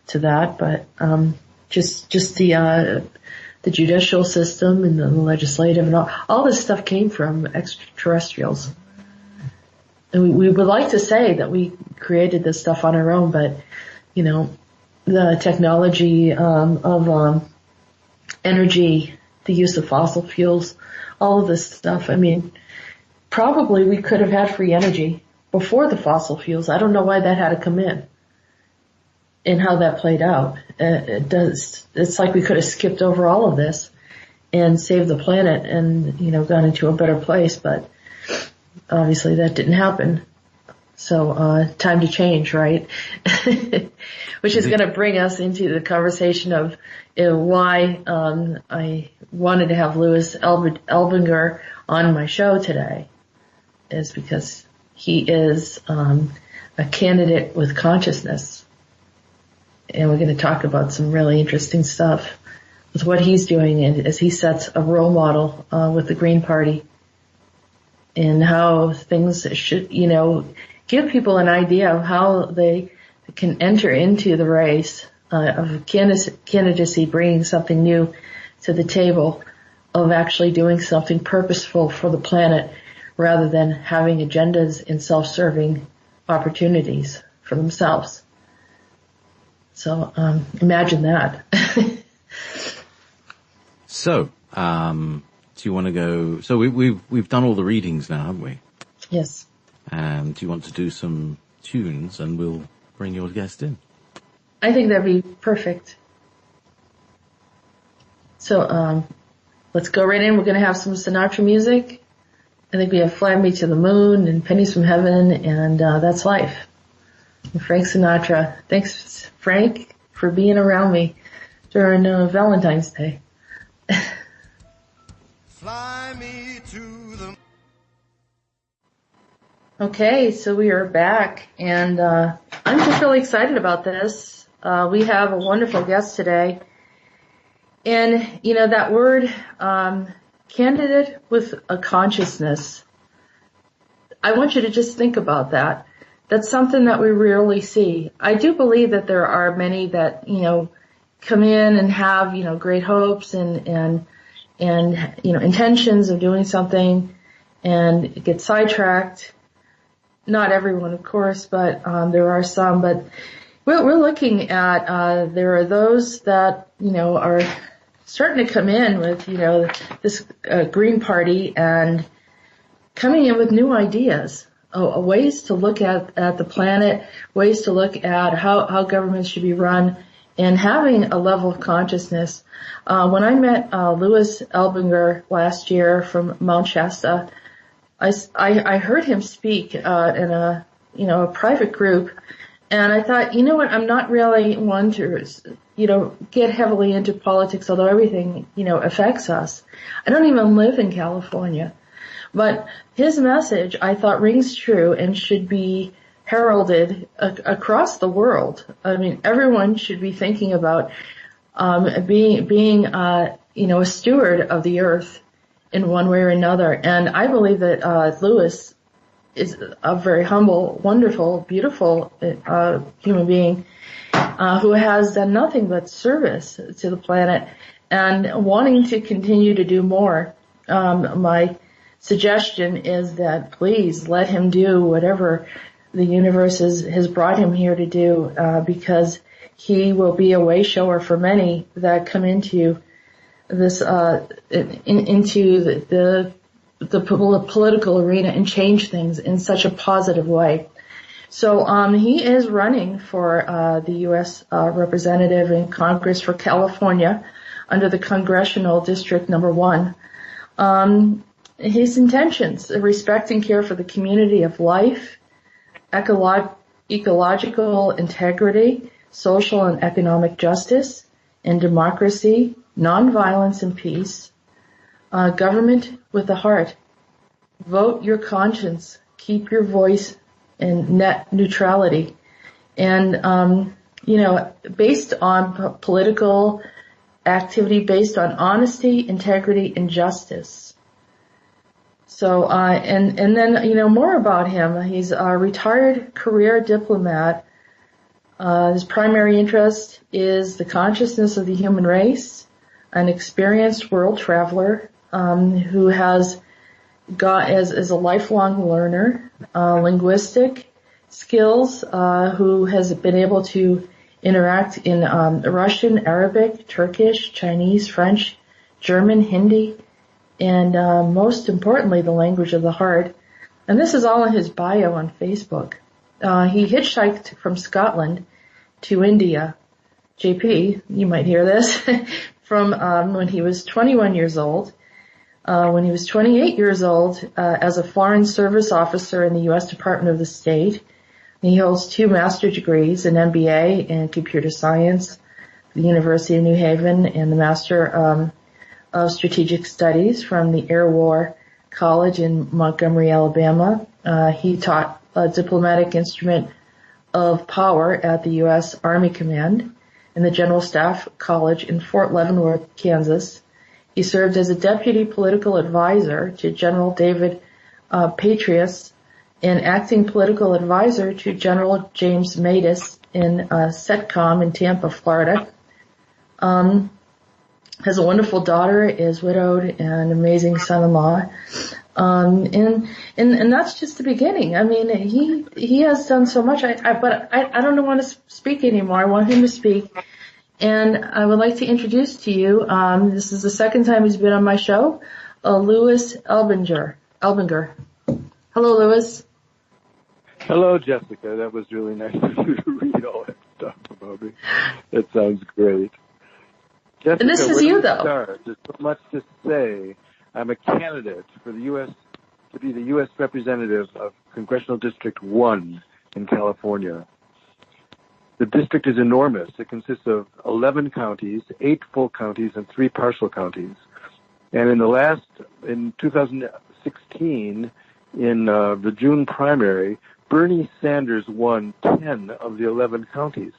to that, but just the judicial system and the legislative and all this stuff came from extraterrestrials. And we would like to say that we created this stuff on our own, but, the technology of energy, the use of fossil fuels, all of this stuff, I mean, probably we could have had free energy before the fossil fuels. I don't know why that had to come in and how that played out. It's like we could have skipped over all of this and saved the planet and, gone into a better place, but obviously that didn't happen. So, time to change, right? Which is going to bring us into the conversation of why I wanted to have Louis Elbinger on my show today, is because he is a candidate with consciousness. And we're going to talk about some really interesting stuff with what he's doing as he sets a role model with the Green Party, and how things should, give people an idea of how they can enter into the race of candidacy, bringing something new to the table, of actually doing something purposeful for the planet rather than having agendas and self-serving opportunities for themselves. So imagine that. So, Do you want to go? So we've done all the readings now, haven't we? Yes. And do you want to do some tunes, and we'll bring your guest in? I think that'd be perfect. So, let's go right in. We're going to have some Sinatra music. I think we have Fly Me to the Moon and Pennies from Heaven, and That's Life. And Frank Sinatra. Thanks, Frank, for being around me during Valentine's Day. Fly me to the... Okay, so we are back, and I'm just really excited about this. We have a wonderful guest today. And, that word, candidate with a consciousness, I want you to just think about that. That's something that we rarely see. I do believe that there are many that, come in and have, great hopes and intentions of doing something and get sidetracked. Not everyone, of course, but there are some. But we're looking at there are those that, are starting to come in with, this Green Party and coming in with new ideas, ways to look at the planet, ways to look at how governments should be run, and having a level of consciousness. When I met Louis Elbinger last year from Mount Shasta, I heard him speak in a private group, and I thought, what, I'm not really one to get heavily into politics, although everything affects us. I don't even live in California, but his message I thought rings true and should be heralded across the world. I mean, everyone should be thinking about being a steward of the earth in one way or another. And I believe that Louis is a very humble, wonderful, beautiful human being who has done nothing but service to the planet and wanting to continue to do more. My suggestion is that please let him do whatever the universe has brought him here to do, because he will be a way shower for many that come into this into the political arena and change things in such a positive way. So he is running for the U.S. representative in Congress for California under the Congressional District Number 1. His intentions: respect and care for the community of life, ecological integrity, social and economic justice, and democracy, nonviolence and peace, government with a heart, vote your conscience, keep your voice, and net neutrality. And, based on political activity, based on honesty, integrity, and justice. So, and then, more about him. He's a retired career diplomat. His primary interest is the consciousness of the human race, an experienced world traveler, who has got as a lifelong learner, linguistic skills, who has been able to interact in Russian, Arabic, Turkish, Chinese, French, German, Hindi, and most importantly, the language of the heart. And this is all in his bio on Facebook. He hitchhiked from Scotland to India. JP, you might hear this, from when he was 21 years old. When he was 28 years old, as a Foreign Service Officer in the U.S. Department of the State. He holds 2 master's degrees, an MBA in Computer Science at the University of New Haven, and the Master of Strategic Studies from the Air War College in Montgomery, Alabama. He taught a diplomatic instrument of power at the U.S. Army Command and the General Staff College in Fort Leavenworth, Kansas. He served as a deputy political advisor to General David Petraeus and acting political advisor to General James Meetis in CENTCOM in Tampa, Florida. Has a wonderful daughter, is widowed, and an amazing son-in-law. And that's just the beginning. I mean, he has done so much. But I don't want to speak anymore. I want him to speak. And I would like to introduce to you, this is the second time he's been on my show, Louis Elbinger. Hello, Louis. Hello, Jessica. That was really nice of you to read all that stuff about me. That sounds great. Jessica, And this is you, though. There's so much to say. I'm a candidate for the U.S. to be the U.S. representative of Congressional District 1 in California. The district is enormous. It consists of 11 counties, 8 full counties, and 3 partial counties. And in 2016, in the June primary, Bernie Sanders won 10 of the 11 counties.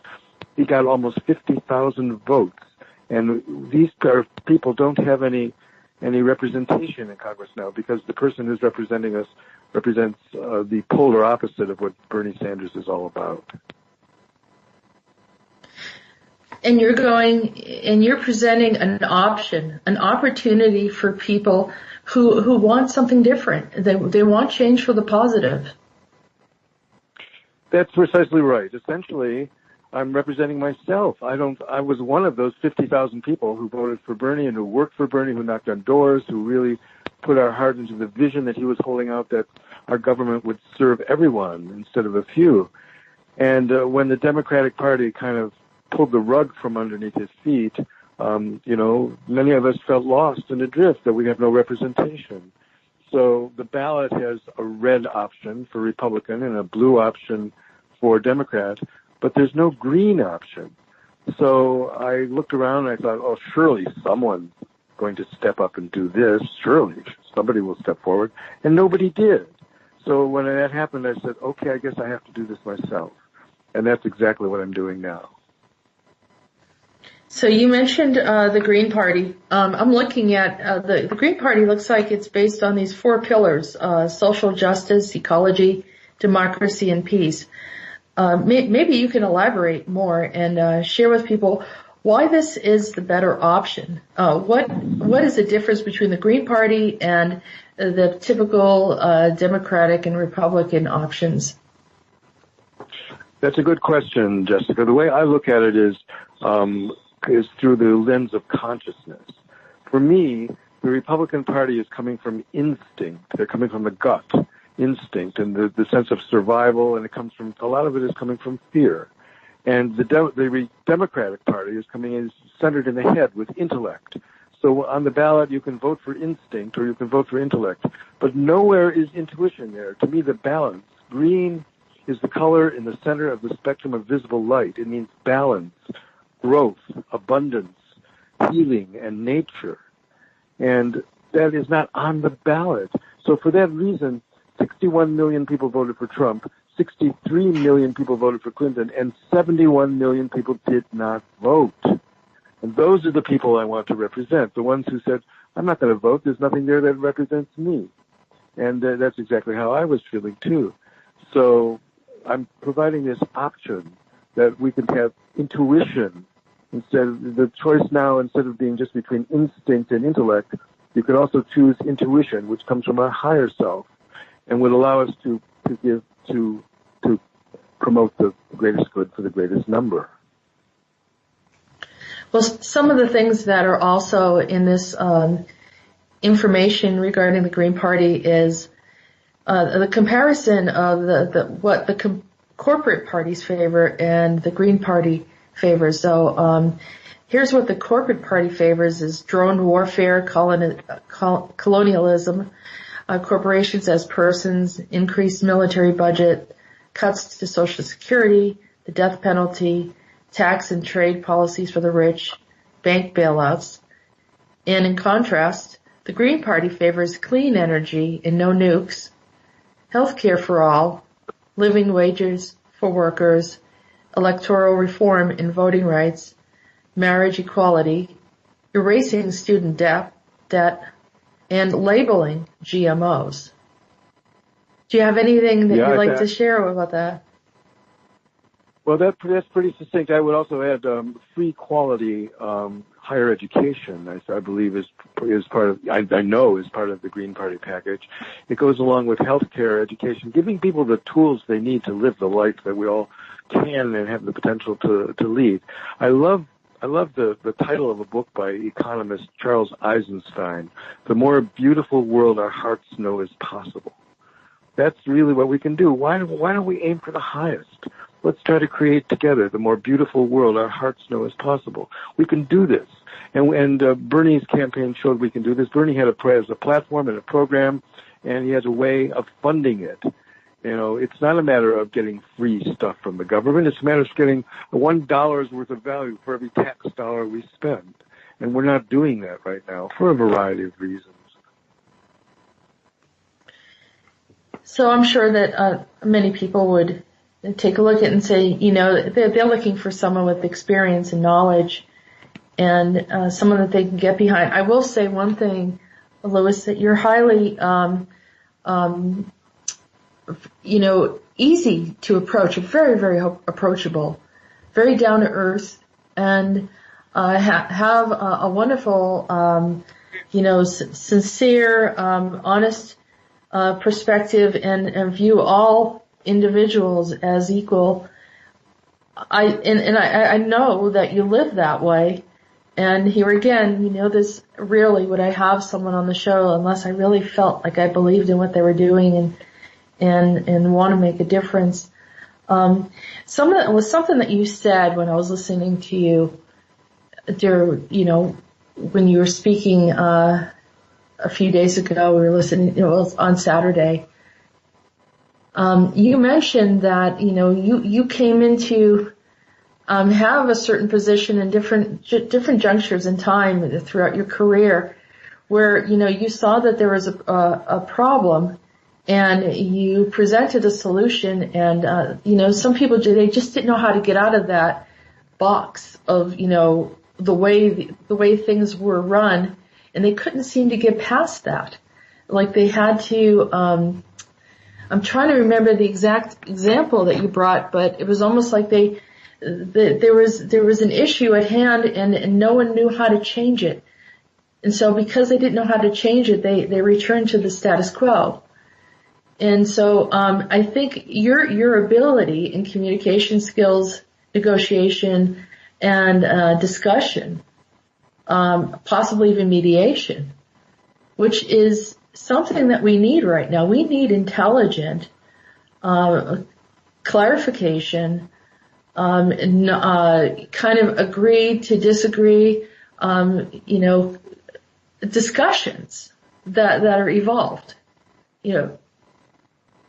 He got almost 50,000 votes. And these people don't have any representation in Congress now, because the person who's representing us represents the polar opposite of what Bernie Sanders is all about. And you're presenting an option, an opportunity for people who want something different. They want change for the positive. That's precisely right. Essentially, I'm representing myself. I was one of those 50,000 people who voted for Bernie and who worked for Bernie, who knocked on doors, who really put our heart into the vision that he was holding out, that our government would serve everyone instead of a few. And when the Democratic Party kind of pulled the rug from underneath his feet, many of us felt lost and adrift, that we have no representation. So the ballot has a red option for Republican and a blue option for Democrat, but there's no green option. So I looked around and I thought, oh, surely someone's going to step up and do this. Surely somebody will step forward. And nobody did. So when that happened, I said, okay, I guess I have to do this myself. And that's exactly what I'm doing now. So you mentioned the Green Party. I'm looking at the Green Party. Looks like it's based on these 4 pillars: social justice, ecology, democracy, and peace. Maybe you can elaborate more and share with people why this is the better option. What is the difference between the Green Party and the typical Democratic and Republican options? That's a good question, Jessica. The way I look at it is through the lens of consciousness. For me, the Republican Party is coming from instinct. They're coming from the gut instinct and the sense of survival, and a lot of it is coming from fear. And the Democratic Party is centered in the head with intellect. So on the ballot, you can vote for instinct or you can vote for intellect, but nowhere is intuition there. To me, the balance. Green is the color in the center of the spectrum of visible light. It means balance, growth, abundance, healing, and nature. And that is not on the ballot. So for that reason, 61 million people voted for Trump, 63 million people voted for Clinton, and 71 million people did not vote. And those are the people I want to represent, the ones who said, I'm not going to vote, there's nothing there that represents me. And that's exactly how I was feeling too. So I'm providing this option that we can have intuition instead of the choice now. Instead of being just between instinct and intellect, you can also choose intuition, which comes from our higher self and would allow us to promote the greatest good for the greatest number. Well, some of the things that are also in this information regarding the Green Party is the comparison of what the corporate parties favor and the Green Party favors. So here's what the corporate party favors: is drone warfare, colonialism, corporations as persons, increased military budget, cuts to Social Security, the death penalty, tax and trade policies for the rich, bank bailouts. And in contrast, the Green Party favors clean energy and no nukes, healthcare for all, living wages for workers, electoral reform and voting rights, marriage equality, erasing student debt, and labeling GMOs. Do you have anything that you'd like to share about that? Well, that's pretty succinct. I would also add free quality higher education. I believe is part of. I know is part of the Green Party package. It goes along with healthcare, education, giving people the tools they need to live the life that we all can and have the potential to lead. I love I love the title of a book by economist Charles Eisenstein, The More Beautiful World Our Hearts Know Is Possible. That's really what we can do. Why don't we aim for the highest? Let's try to create together the more beautiful world our hearts know is possible. We can do this. And Bernie's campaign showed we can do this. Bernie had a platform and a program, and he has a way of funding it. You know, it's not a matter of getting free stuff from the government. It's a matter of getting $1 worth of value for every tax dollar we spend. And we're not doing that right now for a variety of reasons. So I'm sure that many people would take a look at it and say, you know, they're looking for someone with experience and knowledge and someone that they can get behind. I will say one thing, Louis, that you're highly, you know, easy to approach, very, very approachable, very down to earth, and have a wonderful, you know, sincere, honest perspective and view all individuals as equal. I know that you live that way. And here again, you know, this rarely would I have someone on the show unless I really felt like I believed in what they were doing and want to make a difference. It was something that you said when I was listening to you, you know, when you were speaking a few days ago. We were listening, you know, it was on Saturday. You mentioned that, you know, you came into have a certain position in different junctures in time throughout your career, where, you know, you saw that there was a problem, and you presented a solution, and you know, some people they just didn't know how to get out of that box of, you know, the way things were run, and they couldn't seem to get past that. Like they had to. I'm trying to remember the exact example that you brought, but it was almost like there was an issue at hand, and no one knew how to change it. And so because they didn't know how to change it, they returned to the status quo. And so I think your ability in communication skills, negotiation, and discussion, possibly even mediation, which is something that we need right now. We need intelligent clarification, kind of agree to disagree, you know, discussions that are evolved. You know,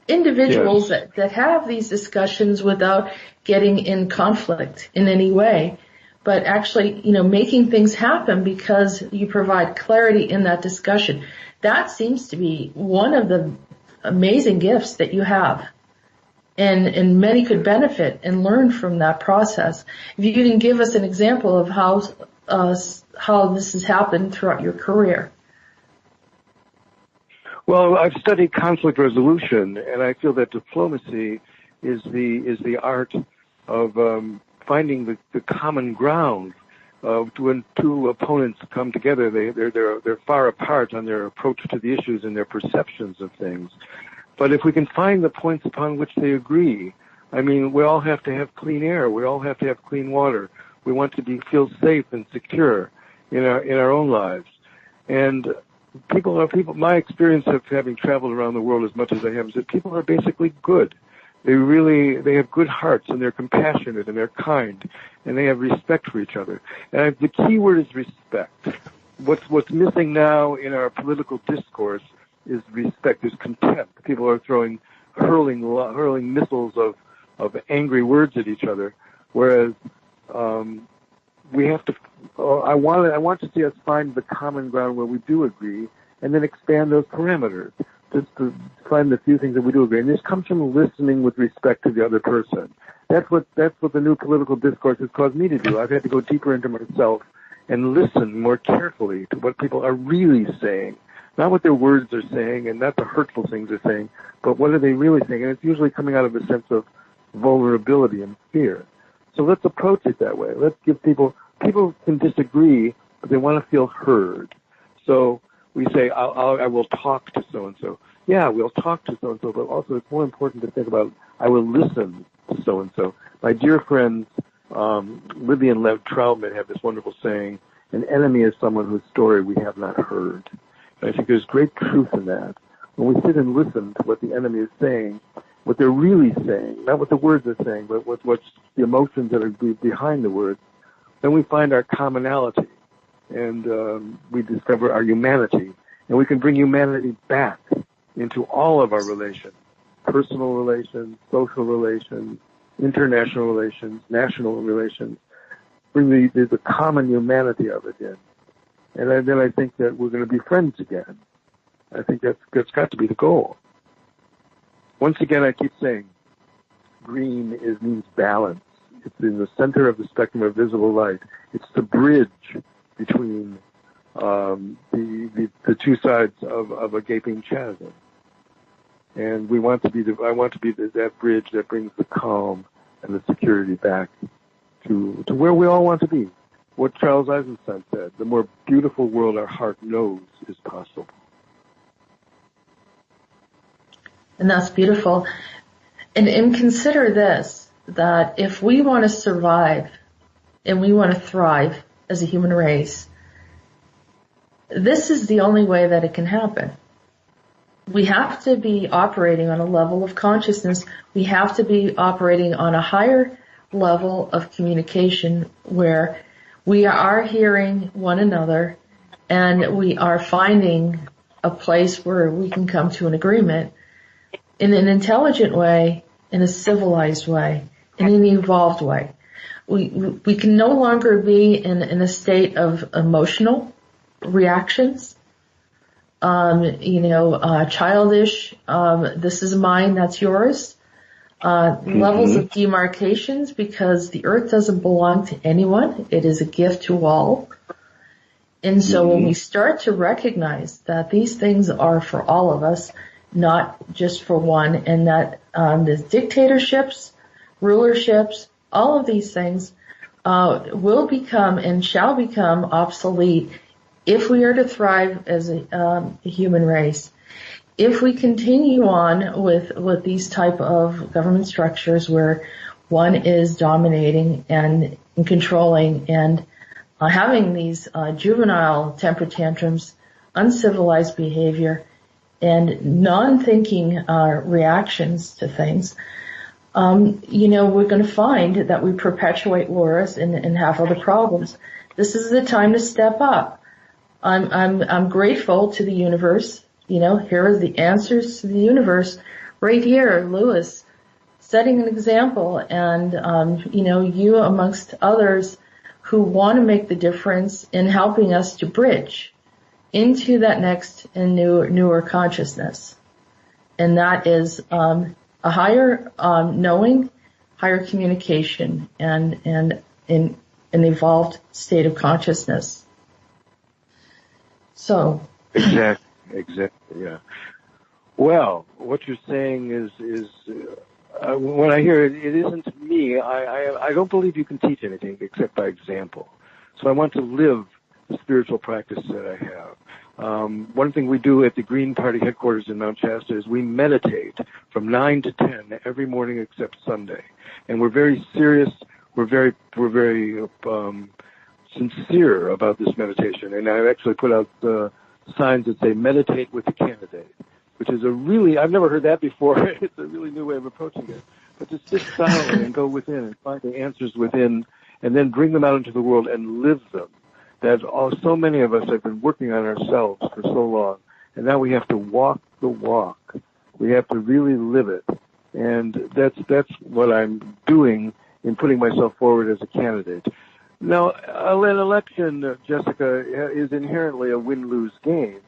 individuals Yes. that have these discussions without getting in conflict in any way, but actually, you know, making things happen because you provide clarity in that discussion. That seems to be one of the amazing gifts that you have. And many could benefit and learn from that process. If you can give us an example of how this has happened throughout your career. Well, I've studied conflict resolution, and I feel that diplomacy is the art of finding the common ground. When two opponents come together, they're far apart on their approach to the issues and their perceptions of things. But if we can find the points upon which they agree, I mean, we all have to have clean air. We all have to have clean water. We want to feel safe and secure in our own lives. And people. My experience of having traveled around the world as much as I have is that people are basically good. They have good hearts, and they're compassionate, and they're kind, and they have respect for each other. And the key word is respect. What's missing now in our political discourse is respect. There's contempt. People are hurling missiles of angry words at each other, whereas we have to. I want to see us find the common ground where we do agree, and then expand those parameters. Just to find the few things that we do agree. And this comes from listening with respect to the other person. That's what the new political discourse has caused me to do. I've had to go deeper into myself and listen more carefully to what people are really saying. Not what their words are saying and not the hurtful things they're saying, but what are they really saying? And it's usually coming out of a sense of vulnerability and fear. So let's approach it that way. Let's give people can disagree, but they want to feel heard. So we say, I will talk to so-and-so. Yeah, we'll talk to so-and-so, but also it's more important to think about, I will listen to so-and-so. My dear friends, Libby and Lev Troutman have this wonderful saying, an enemy is someone whose story we have not heard. And I think there's great truth in that. When we sit and listen to what the enemy is saying, what they're really saying, not what the words are saying, but what's the emotions that are behind the words, then we find our commonality, and we discover our humanity, and we can bring humanity back into all of our relations, personal relations, social relations, international relations, national relations, bring the common humanity of it in. And then I think that we're going to be friends again. I think that's got to be the goal. Once again, I keep saying, green means balance. It's in the center of the spectrum of visible light. It's the bridge between the two sides of a gaping chasm. And I want to be that bridge that brings the calm and the security back to where we all want to be. What Charles Eisenstein said, the more beautiful world our heart knows is possible. And that's beautiful. And consider this, that if we want to survive and we want to thrive as a human race, this is the only way that it can happen. We have to be operating on a level of consciousness. We have to be operating on a higher level of communication where we are hearing one another and we are finding a place where we can come to an agreement in an intelligent way, in a civilized way, in an evolved way. We can no longer be in a state of emotional reactions, childish, this is mine, that's yours, levels of demarcations, because the earth doesn't belong to anyone. It is a gift to all. And so when we start to recognize that these things are for all of us, not just for one, and that the dictatorships, rulerships, all of these things will become and shall become obsolete if we are to thrive as a human race. If we continue on with these type of government structures where one is dominating and controlling and having these juvenile temper tantrums, uncivilized behavior, and non-thinking reactions to things, we're going to find that we perpetuate wars and have other problems. This is the time to step up. I'm grateful to the universe. Here are the answers to the universe right here, Lewis, setting an example, and you amongst others who want to make the difference in helping us to bridge into that next and newer consciousness. And that is a higher knowing, higher communication, and in an evolved state of consciousness. So Exactly, yeah. Well, what you're saying is when I hear it, it isn't me. I don't believe you can teach anything except by example. So I want to live the spiritual practice that I have. One thing we do at the Green Party headquarters in Mount Shasta is we meditate from 9 to 10 every morning except Sunday. And we're very serious. We're very sincere about this meditation. And I've actually put out signs that say meditate with the candidate, which is I've never heard that before. It's a really new way of approaching it. But to sit silently and go within and find the answers within and then bring them out into the world and live them. That so many of us have been working on ourselves for so long, and now we have to walk the walk. We have to really live it. And that's what I'm doing in putting myself forward as a candidate. Now, an election, Jessica, is inherently a win-lose game,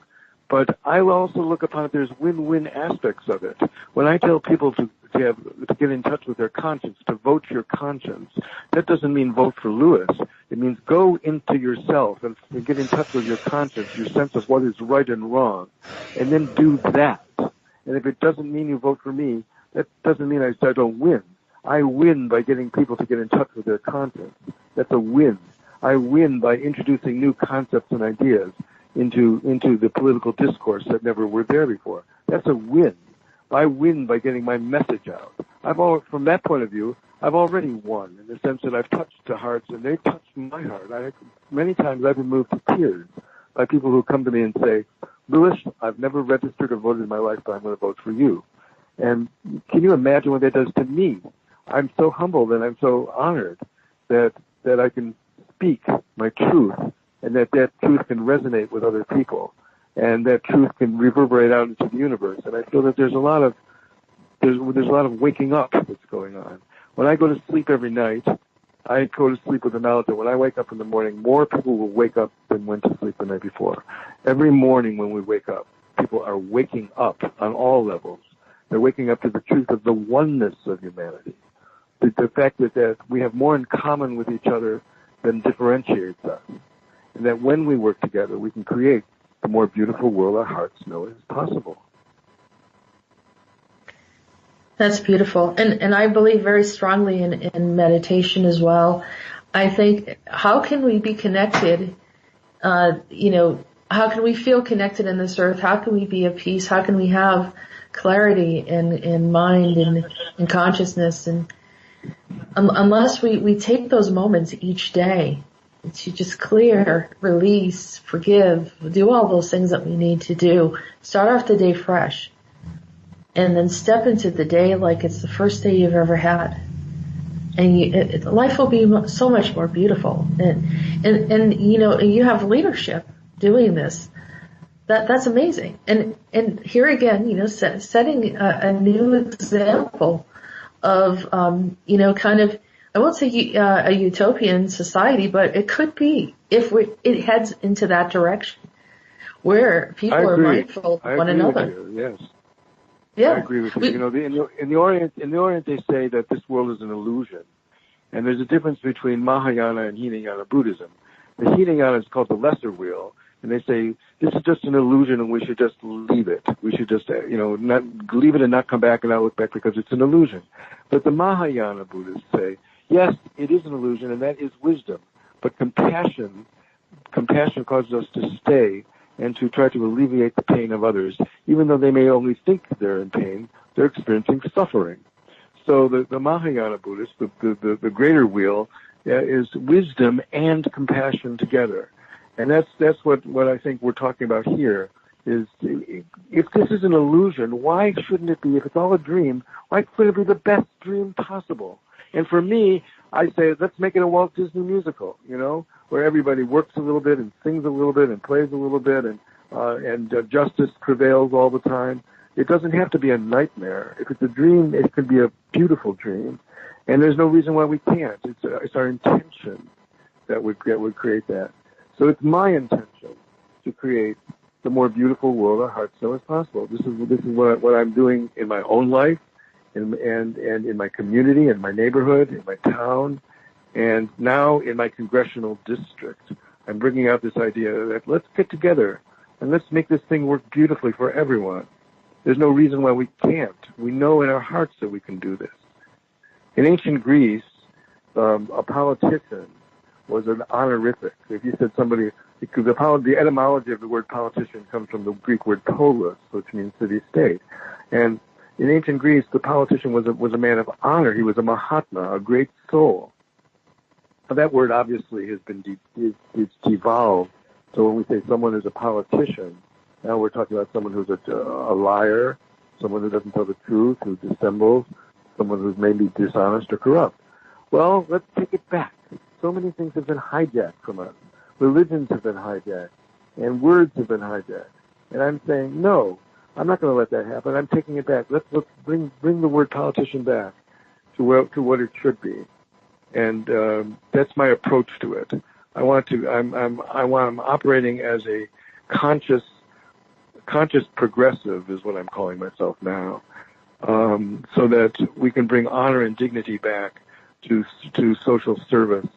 but I will also look upon it, there's win-win aspects of it. When I tell people to get in touch with their conscience, to vote your conscience, that doesn't mean vote for Lewis. It means go into yourself and get in touch with your conscience, your sense of what is right and wrong, and then do that. And if it doesn't mean you vote for me, that doesn't mean I don't win. I win by getting people to get in touch with their conscience. That's a win. I win by introducing new concepts and ideas into the political discourse that never were there before. That's a win. I win by getting my message out. From that point of view, I've already won in the sense that I've touched the hearts and they've touched my heart. Many times I've been moved to tears by people who come to me and say, Louis, I've never registered or voted in my life, but I'm going to vote for you. And can you imagine what that does to me? I'm so humbled and I'm so honored that I can speak my truth and that truth can resonate with other people and that truth can reverberate out into the universe. And I feel that there's a lot of waking up that's going on. When I go to sleep every night, I go to sleep with the knowledge that when I wake up in the morning, more people will wake up than went to sleep the night before. Every morning when we wake up, people are waking up on all levels. They're waking up to the truth of the oneness of humanity. The fact that we have more in common with each other than differentiates us. And that when we work together, we can create the more beautiful world our hearts know is possible. That's beautiful. And I believe very strongly in meditation as well. I think, how can we be connected, how can we feel connected in this earth? How can we be at peace? How can we have clarity in mind and in consciousness? And unless we take those moments each day to just clear, release, forgive, do all those things that we need to do, start off the day fresh, and then step into the day like it's the first day you've ever had. And life will be so much more beautiful. And you have leadership doing this. That's amazing. And here again, setting a new example of, kind of, I won't say a utopian society, but it could be if it heads into that direction where people are mindful of one another. With you, yes. Yeah. I agree with you. In the Orient they say that this world is an illusion. And there's a difference between Mahayana and Hinayana Buddhism. The Hinayana is called the lesser wheel, and they say this is just an illusion and we should just leave it. We should just, not leave it and not come back and not look back because it's an illusion. But the Mahayana Buddhists say, yes, it is an illusion and that is wisdom. But compassion causes us to stay and to try to alleviate the pain of others. Even though they may only think they're in pain, they're experiencing suffering. So the Mahayana Buddhists, the greater wheel, is wisdom and compassion together. And that's what I think we're talking about here, is if this is an illusion, why shouldn't it be? If it's all a dream, why couldn't it be the best dream possible? And for me, I say, let's make it a Walt Disney musical, where everybody works a little bit and sings a little bit and plays a little bit and justice prevails all the time. It doesn't have to be a nightmare. If it's a dream, it could be a beautiful dream. And there's no reason why we can't. It's our intention that would create that. So it's my intention to create the more beautiful world our hearts know is possible. This is what I'm doing in my own life, and in my community, in my neighborhood, in my town, and now in my congressional district. I'm bringing out this idea that let's get together and let's make this thing work beautifully for everyone. There's no reason why we can't. We know in our hearts that we can do this. In ancient Greece, a politician was an honorific. If you said somebody, because the etymology of the word politician comes from the Greek word polis, which means city-state. And in ancient Greece, the politician was a man of honor. He was a Mahatma, a great soul. Now, that word obviously has been it's devolved. So when we say someone is a politician, now we're talking about someone who's a liar, someone who doesn't tell the truth, who dissembles, someone who's maybe dishonest or corrupt. Well, let's take it back. So many things have been hijacked from us. Religions have been hijacked, and words have been hijacked. And I'm saying, no, I'm not going to let that happen. I'm taking it back. Let's bring the word politician back to what it should be. And that's my approach to it. I'm operating as a conscious progressive is what I'm calling myself now, so that we can bring honor and dignity back to social service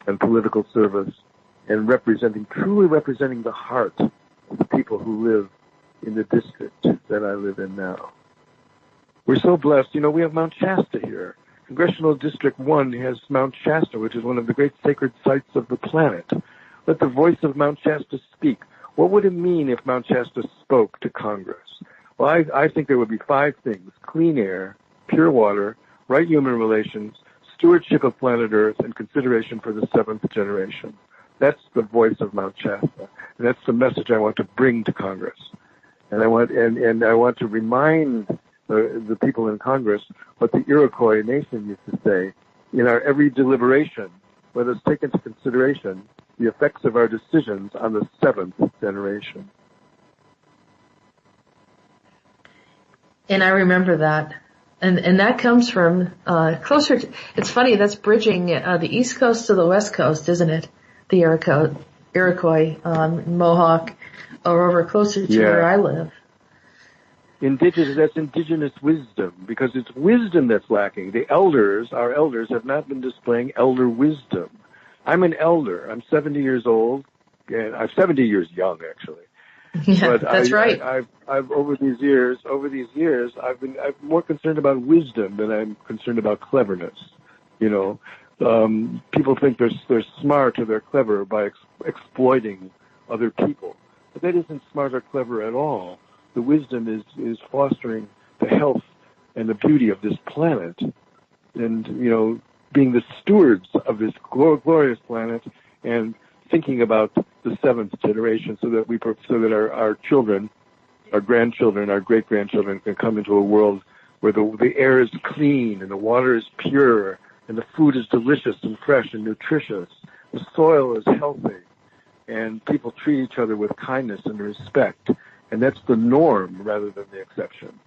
and political service, and truly representing the heart of the people who live in the district that I live in now. We're so blessed. We have Mount Shasta here. Congressional District 1 has Mount Shasta, which is one of the great sacred sites of the planet. Let the voice of Mount Shasta speak. What would it mean if Mount Shasta spoke to Congress? Well, I think there would be 5 things: clean air, pure water, right human relations, stewardship of planet Earth, and consideration for the 7th generation. That's the voice of Mount Shasta. And that's the message I want to bring to Congress. And I want to remind the people in Congress what the Iroquois nation used to say in our every deliberation. Let us take into consideration the effects of our decisions on the 7th generation. And I remember that. And that comes from closer to, it's funny, that's bridging the East Coast to the West Coast, isn't it? The Iroquois, Mohawk, or over closer to where I live. That's indigenous wisdom, because it's wisdom that's lacking. Our elders have not been displaying elder wisdom. I'm an elder. I'm 70 years old, and I'm 70 years young, actually. Yeah, but that's right. I've over these years, I'm more concerned about wisdom than I'm concerned about cleverness. You know, people think they're smart or they're clever by exploiting other people, but that isn't smart or clever at all. The wisdom is fostering the health and the beauty of this planet, and being the stewards of this glorious planet, and thinking about the 7th generation, so that our children, our grandchildren, our great-grandchildren can come into a world where the air is clean and the water is pure and the food is delicious and fresh and nutritious. The soil is healthy and people treat each other with kindness and respect. And that's the norm rather than the exception.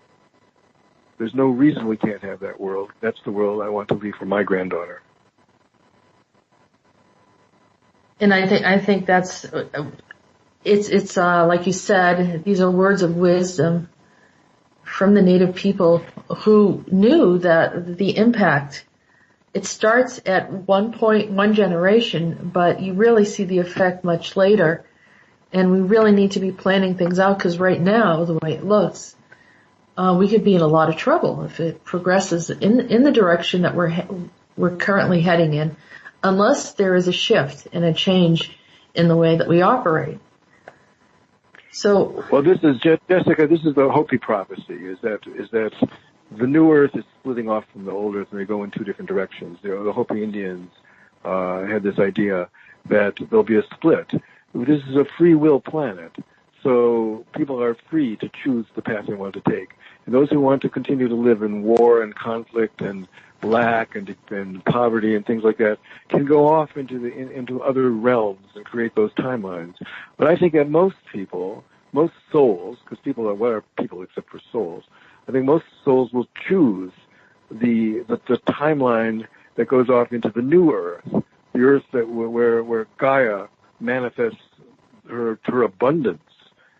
There's no reason we can't have that world. That's the world I want to leave for my granddaughter. And I think that's, it's like you said, these are words of wisdom from the native people who knew that the impact, it starts at one generation, but you really see the effect much later. And we really need to be planning things out, because right now, the way it looks, we could be in a lot of trouble if it progresses in the direction that we're currently heading in, unless there is a shift and a change in the way that we operate. So, well, this is Jessica. This is the Hopi prophecy. Is that the new Earth is splitting off from the old Earth, and they go in 2 different directions. The Hopi Indians had this idea that there'll be a split. This is a free will planet, so people are free to choose the path they want to take. And those who want to continue to live in war and conflict and lack and poverty and things like that can go off into other realms and create those timelines. But I think that most souls, because people are, what are people except for souls? I think most souls will choose the timeline that goes off into the new Earth, the Earth where Gaia manifests her abundance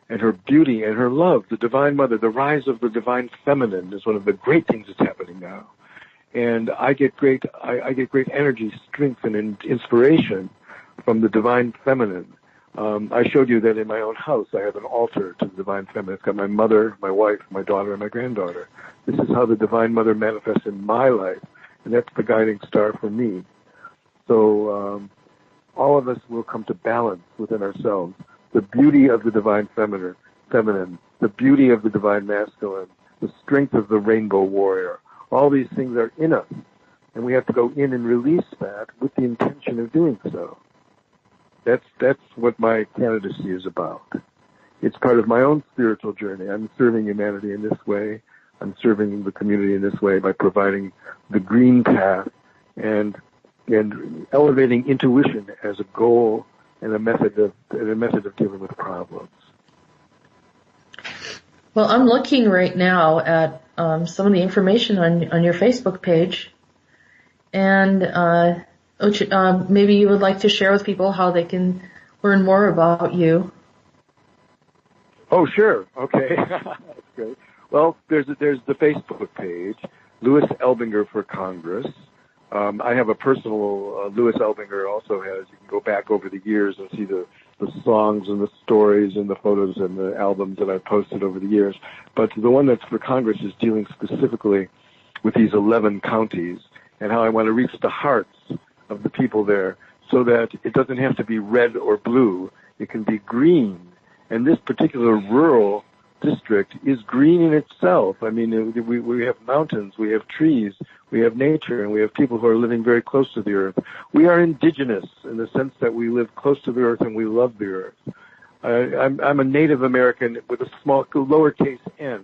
and her beauty and her love. The Divine Mother, the rise of the Divine Feminine is one of the great things that's happening now. And I get great energy, strength, and inspiration from the Divine Feminine. I showed you that in my own house I have an altar to the Divine Feminine. It's got my mother, my wife, my daughter, and my granddaughter. This is how the Divine Mother manifests in my life, and that's the guiding star for me. So all of us will come to balance within ourselves the beauty of the Divine Feminine, the beauty of the Divine Masculine, the strength of the Rainbow Warrior. All these things are in us, and we have to go in and release that with the intention of doing so. That's what my candidacy is about. It's part of my own spiritual journey. I'm serving humanity in this way. I'm serving the community in this way by providing the green path and elevating intuition as a goal and a method of dealing with problems. Well, I'm looking right now at some of the information on your Facebook page, and maybe you would like to share with people how they can learn more about you. Oh, sure. Okay. That's great. Well, there's the Facebook page, Louis Elbinger for Congress. I have a personal, Louis Elbinger also has, you can go back over the years and see the songs and the stories and the photos and the albums that I've posted over the years. But the one that's for Congress is dealing specifically with these 11 counties and how I want to reach the hearts of the people there so that it doesn't have to be red or blue. It can be green. And this particular rural district is green in itself. I mean, we have mountains, we have trees, we have nature, and we have people who are living very close to the earth. We are indigenous in the sense that we live close to the earth and we love the earth. I'm a Native American with a small lowercase n.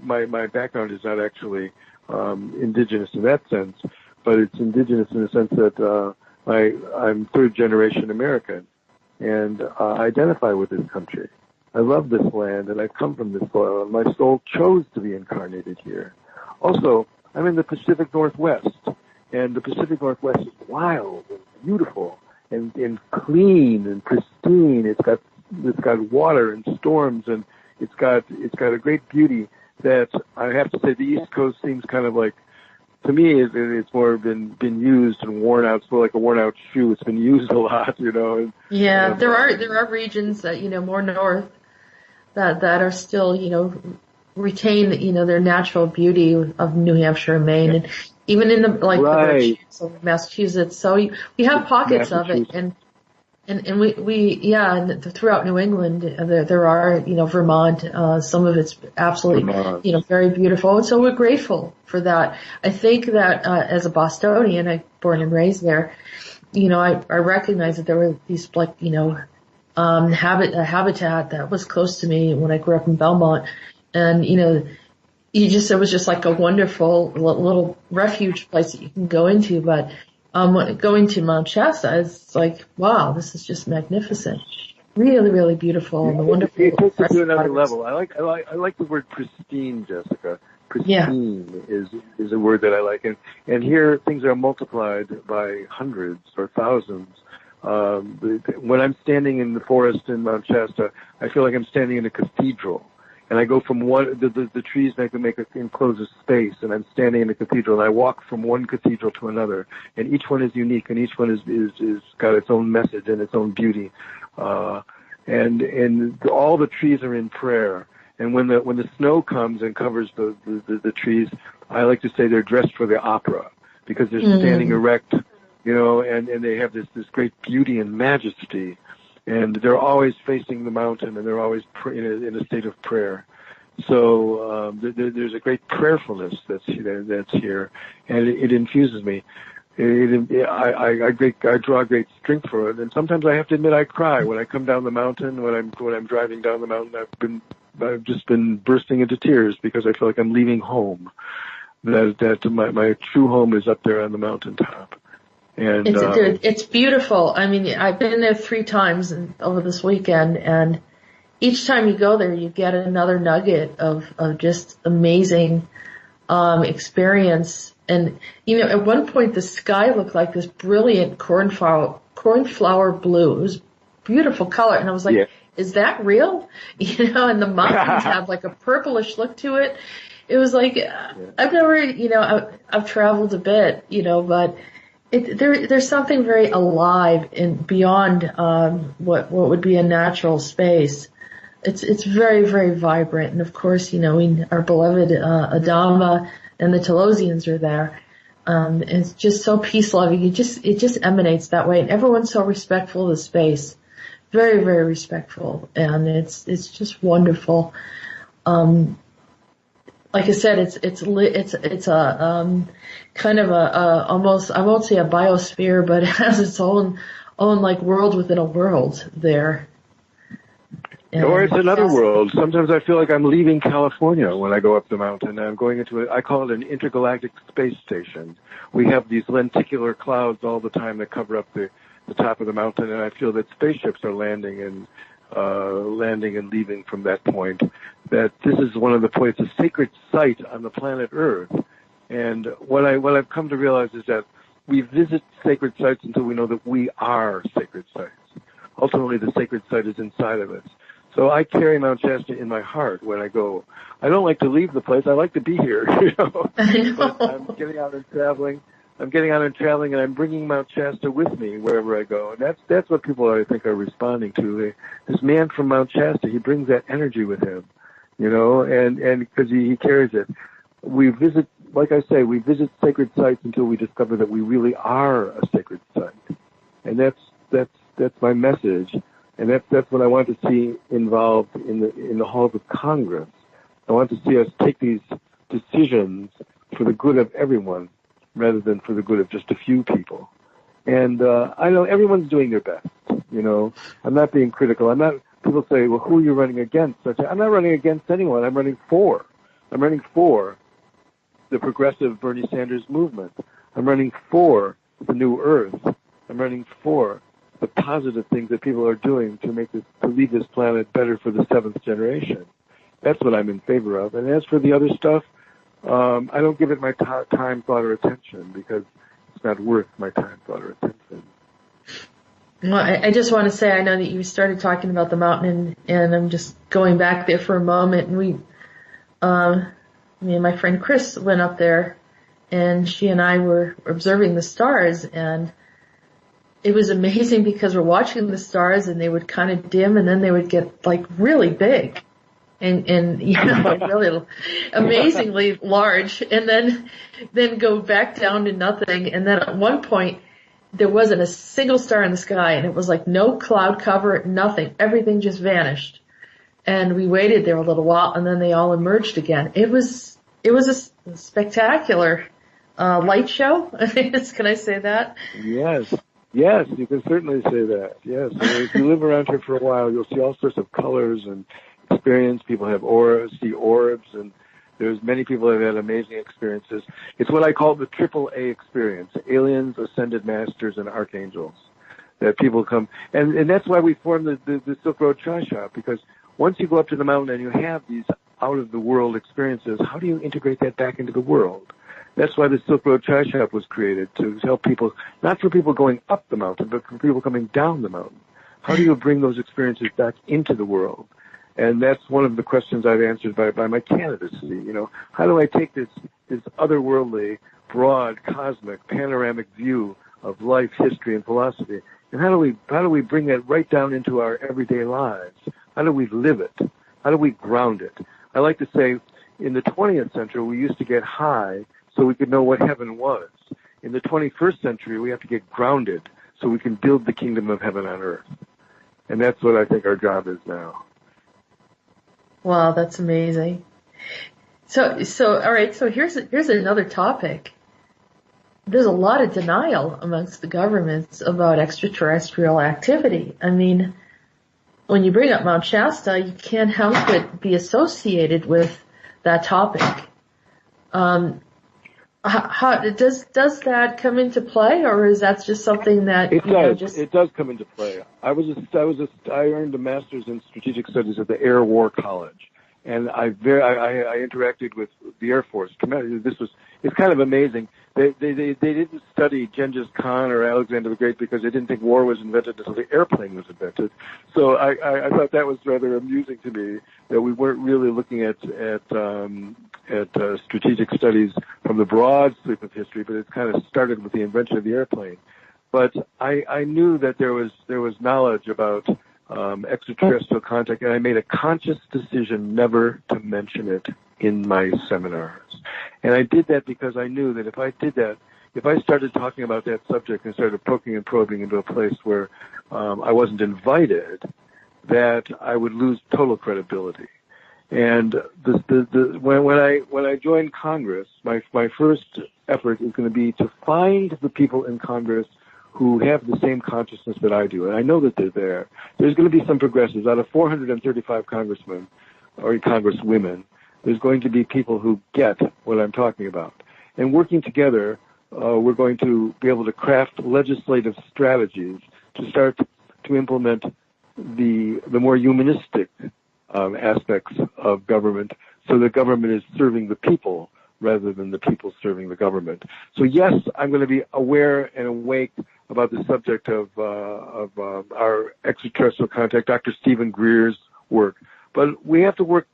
My background is not actually indigenous in that sense, but it's indigenous in the sense that I'm third generation American and identify with this country. I love this land and I come from this soil, and my soul chose to be incarnated here. Also, I'm in the Pacific Northwest, and the Pacific Northwest is wild and beautiful and clean and pristine. It's got water and storms, and it's got a great beauty that I have to say the East Coast seems kind of like, to me, it's more been used and worn out. It's more like a worn out shoe. It's been used a lot, you know. And, yeah, there are regions that, more north that are still, retain, their natural beauty of New Hampshire and Maine, and even in the right. the Massachusetts. So we have pockets of it, and and throughout New England there are, Vermont, some of it's absolutely, Vermont. Very beautiful, and so we're grateful for that. I think that as a Bostonian, I born and raised there, I recognize that there were these habitat that was close to me when I grew up in Belmont, and it was just like a wonderful little refuge place that you can go into. But going to Mount Shasta, it's like, wow, this is just magnificent, really, really beautiful, and the wonderful. It takes it to another level. I like the word pristine, Jessica. Pristine is a word that I like, and here things are multiplied by hundreds or thousands. When I'm standing in the forest in Mount Shasta, I feel like I'm standing in a cathedral. And I go from the trees make an enclosed space, and I'm standing in a cathedral, and I walk from one cathedral to another, and each one is unique, and each one is got its own message and its own beauty. And all the trees are in prayer. And when the snow comes and covers the trees, I like to say they're dressed for the opera, because they're standing erect, and they have this great beauty and majesty. And they're always facing the mountain, and they're always in a state of prayer. So there's a great prayerfulness that's here, and it infuses me. I draw great strength for it, and sometimes I have to admit I cry when I come down the mountain. When I'm driving down the mountain, I've just been bursting into tears because I feel like I'm leaving home. That my true home is up there on the mountaintop. And it's beautiful. I mean, I've been there 3 times over this weekend, and each time you go there, you get another nugget of just amazing experience. And at one point the sky looked like this brilliant cornflower blue. It was beautiful color, and I was like, "Is that real?" And the mountains have like a purplish look to it. It was like I've never, I've traveled a bit, but. There's something very alive and beyond what would be a natural space. It's very, very vibrant, and of course, our beloved Adama and the Telosians are there. It's just so peace loving. It just emanates that way, and everyone's so respectful of the space, very, very respectful, and it's just wonderful. Like I said, it's a kind of a almost, I won't say a biosphere, but it has its own like world within a world there. Or it's another world. Sometimes I feel like I'm leaving California when I go up the mountain. I'm going into I call it an intergalactic space station. We have these lenticular clouds all the time that cover up the top of the mountain, and I feel that spaceships are landing and leaving from that point. That this is one of the points, a sacred site on the planet Earth. And what I've come to realize is that we visit sacred sites until we know that we are sacred sites. Ultimately, the sacred site is inside of us. So I carry Mount Shasta in my heart when I go. I don't like to leave the place. I like to be here, I know. But I'm getting out and traveling. And I'm bringing Mount Shasta with me wherever I go. And that's what people, I think, are responding to. This man from Mount Shasta, he brings that energy with him, and because he carries it. We visit, like I say, we visit sacred sites until we discover that we really are a sacred site. And that's my message. And that's what I want to see involved in the halls of Congress. I want to see us take these decisions for the good of everyone rather than for the good of just a few people. And I know everyone's doing their best. You know, I'm not being critical. People say, well, who are you running against? I say, I'm not running against anyone. I'm running for the progressive Bernie Sanders movement. I'm running for the new earth. I'm running for the positive things that people are doing to leave this planet better for the seventh generation. That's what I'm in favor of. And as for the other stuff, I don't give it my time, thought, or attention because it's not worth my time, thought, or attention. Well, I just want to say, I know that you started talking about the mountain, and I'm just going back there for a moment. And me and my friend Chris went up there, and she and I were observing the stars, and it was amazing because we're watching the stars, and they would kind of dim, and then they would get like really big, and you know, really amazingly large, and then go back down to nothing, and then at one point, there wasn't a single star in the sky, and it was like no cloud cover, nothing. Everything just vanished. And we waited there a little while, and then they all emerged again. It was a spectacular light show. Can I say that? Yes, you can certainly say that. Yes, I mean, if you live around here for a while, you'll see all sorts of colors and experience. People have auras, see orbs, and there's many people that have had amazing experiences. It's what I call the AAA experience, aliens, ascended masters, and archangels. That people come, and that's why we formed the Silk Road Chai Shop, because once you go up to the mountain and you have these out-of-the-world experiences, how do you integrate that back into the world? That's why the Silk Road Chai Shop was created, to help people, not for people going up the mountain, but for people coming down the mountain. How do you bring those experiences back into the world? And that's one of the questions I've answered by my candidacy. You know, how do I take this otherworldly, broad, cosmic, panoramic view of life, history, and philosophy, and how do we bring that right down into our everyday lives? How do we live it? How do we ground it? I like to say, in the 20th century, we used to get high so we could know what heaven was. In the 21st century, we have to get grounded so we can build the kingdom of heaven on earth. And that's what I think our job is now. Wow, that's amazing. So all right, so here's another topic. There's a lot of denial amongst the governments about extraterrestrial activity. I mean, when you bring up Mount Shasta, you can't help but be associated with that topic. How does that come into play, or is that just something that it does? It does come into play. I earned a master's in strategic studies at the Air War College, and I interacted with the Air Force. It's kind of amazing. They didn't study Genghis Khan or Alexander the Great because they didn't think war was invented until the airplane was invented. So I thought that was rather amusing to me, that we weren't really looking at strategic studies from the broad sweep of history, but it kind of started with the invention of the airplane. But I knew that there was knowledge about extraterrestrial contact, and I made a conscious decision never to mention it in my seminars. And I did that because I knew that if I started talking about that subject and started poking and probing into a place where I wasn't invited, that I would lose total credibility. And when I joined Congress, my first effort is going to be to find the people in Congress who have the same consciousness that I do. And I know that they're there. There's going to be some progressives. Out of 435 congressmen or congresswomen, there's going to be people who get what I'm talking about. And working together, we're going to be able to craft legislative strategies to start to implement the more humanistic aspects of government, so the government is serving the people rather than the people serving the government. So yes, I'm going to be aware and awake about the subject of our extraterrestrial contact, Dr. Stephen Greer's work. But we have to work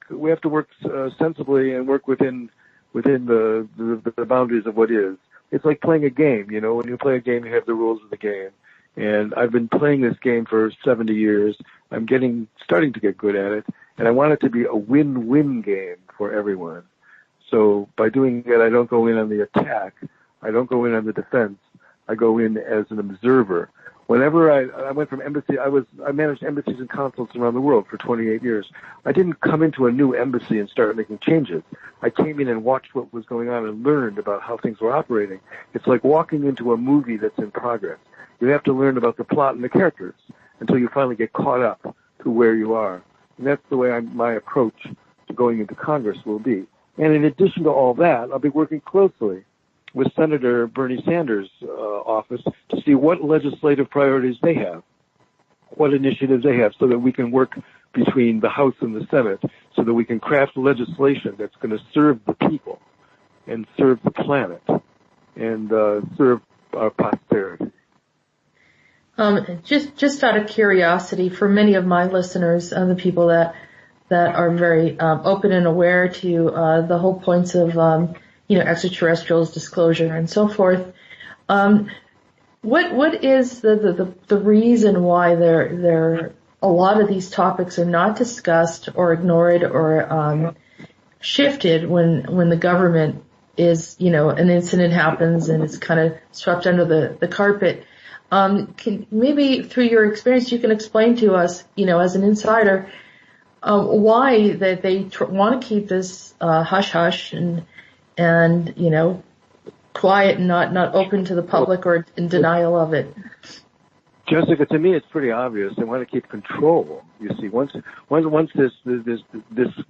sensibly and work within the boundaries of what is. It's like playing a game. You know, when you play a game, you have the rules of the game. And I've been playing this game for 70 years. I'm starting to get good at it, and I want it to be a win-win game for everyone. So by doing that, I don't go in on the attack. I don't go in on the defense. I go in as an observer. Whenever I went from embassy, I managed embassies and consulates around the world for 28 years. I didn't come into a new embassy and start making changes. I came in and watched what was going on and learned about how things were operating. It's like walking into a movie that's in progress. You have to learn about the plot and the characters until you finally get caught up to where you are. And that's the way my approach to going into Congress will be. And in addition to all that, I'll be working closely with Senator Bernie Sanders' office to see what legislative priorities they have, what initiatives they have, so that we can work between the House and the Senate so that we can craft legislation that's going to serve the people and serve the planet and serve our posterity. Just out of curiosity, for many of my listeners, the people that are very open and aware to the whole points of extraterrestrials, disclosure, and so forth, what is the reason why there a lot of these topics are not discussed or ignored or shifted when the government is, an incident happens and it's kind of swept under the carpet? Maybe through your experience, you can explain to us, as an insider, why that they want to keep this hush hush and quiet and not open to the public or in denial of it. Jessica, to me, it's pretty obvious. They want to keep control. You see, once this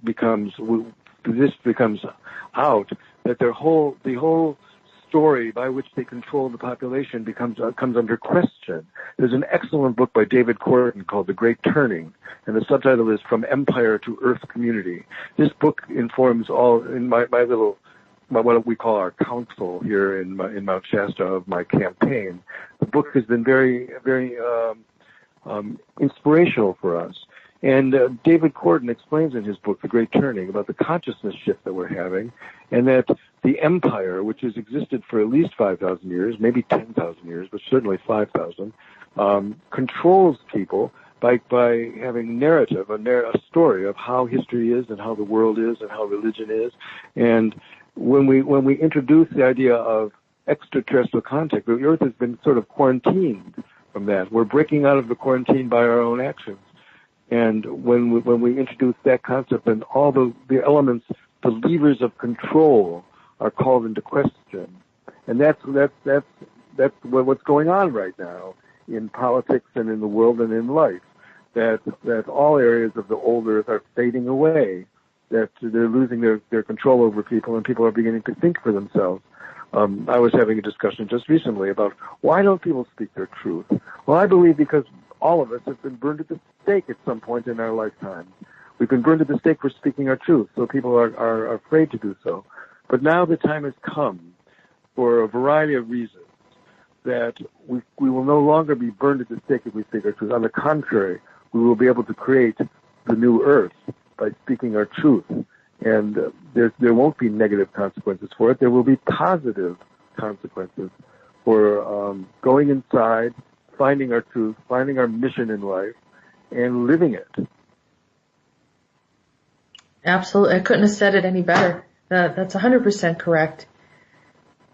becomes out, that the whole story by which they control the population comes under question. There's an excellent book by David Corton called The Great Turning, and the subtitle is From Empire to Earth Community. This book informs all in my little, what we call our council here in Mount Shasta of my campaign. The book has been very, very inspirational for us. And David Corton explains in his book, The Great Turning, about the consciousness shift that we're having, and that the empire, which has existed for at least 5,000 years, maybe 10,000 years, but certainly 5,000, controls people by having narrative, a story of how history is and how the world is and how religion is. And when we introduce the idea of extraterrestrial contact, the Earth has been sort of quarantined from that. We're breaking out of the quarantine by our own actions. And when we introduce that concept, then all the elements, the levers of control, are called into question. And that's what's going on right now in politics and in the world and in life. That all areas of the old Earth are fading away. That they're losing their control over people, and people are beginning to think for themselves. I was having a discussion just recently about why don't people speak their truth? Well, I believe because all of us have been burned at the stake at some point in our lifetime. We've been burned at the stake for speaking our truth, so people are afraid to do so. But now the time has come, for a variety of reasons, that we will no longer be burned at the stake if we speak our truth. On the contrary, we will be able to create the new Earth by speaking our truth. And there won't be negative consequences for it. There will be positive consequences for going inside, finding our truth, finding our mission in life, and living it. Absolutely. I couldn't have said it any better. That's 100% correct.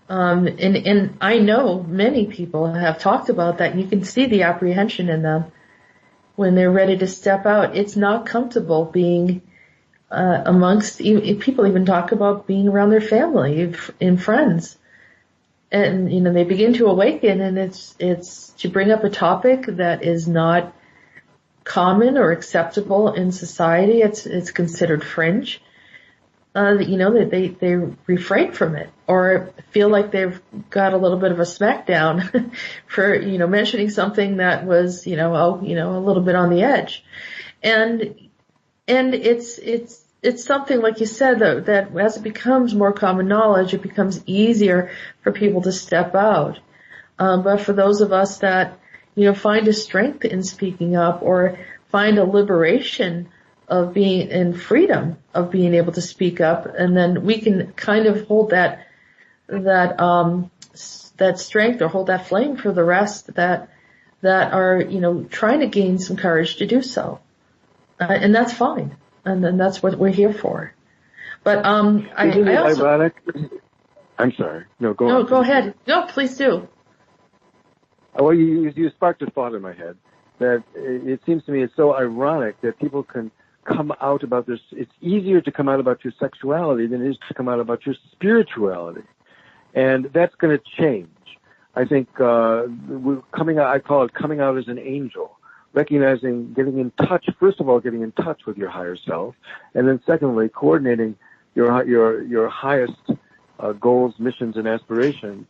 And I know many people have talked about that. You can see the apprehension in them when they're ready to step out. It's not comfortable being amongst, people even talk about being around their family and friends. And, they begin to awaken, and it's to bring up a topic that is not common or acceptable in society. It's considered fringe. They refrain from it or feel like they've got a little bit of a smackdown for, mentioning something that was, a little bit on the edge. And it's something, like you said, that as it becomes more common knowledge, it becomes easier for people to step out. But for those of us that, find a strength in speaking up or find a liberation of being in freedom of being able to speak up, and then we can kind of hold that strength or hold that flame for the rest that are, trying to gain some courage to do so. And that's fine. And then that's what we're here for. But, Isn't it ironic? I'm sorry. No, go on. No, go ahead. No, please do. Well, you sparked a thought in my head that it seems to me it's so ironic that people can come out about this. It's easier to come out about your sexuality than it is to come out about your spirituality. And that's going to change. I think we're coming out, I call it coming out as an angel, recognizing, getting in touch, first of all, getting in touch with your higher self, and then secondly, coordinating your highest goals, missions, and aspirations,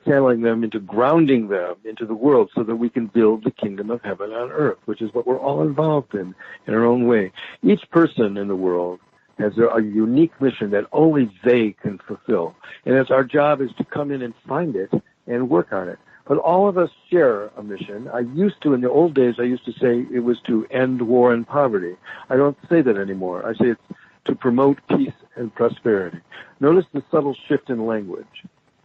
channeling them into grounding them into the world so that we can build the kingdom of heaven on earth, which is what we're all involved in our own way. Each person in the world has a unique mission that only they can fulfill. And it's our job is to come in and find it and work on it. But all of us share a mission. In the old days, I used to say it was to end war and poverty. I don't say that anymore. I say it's to promote peace and prosperity. Notice the subtle shift in language.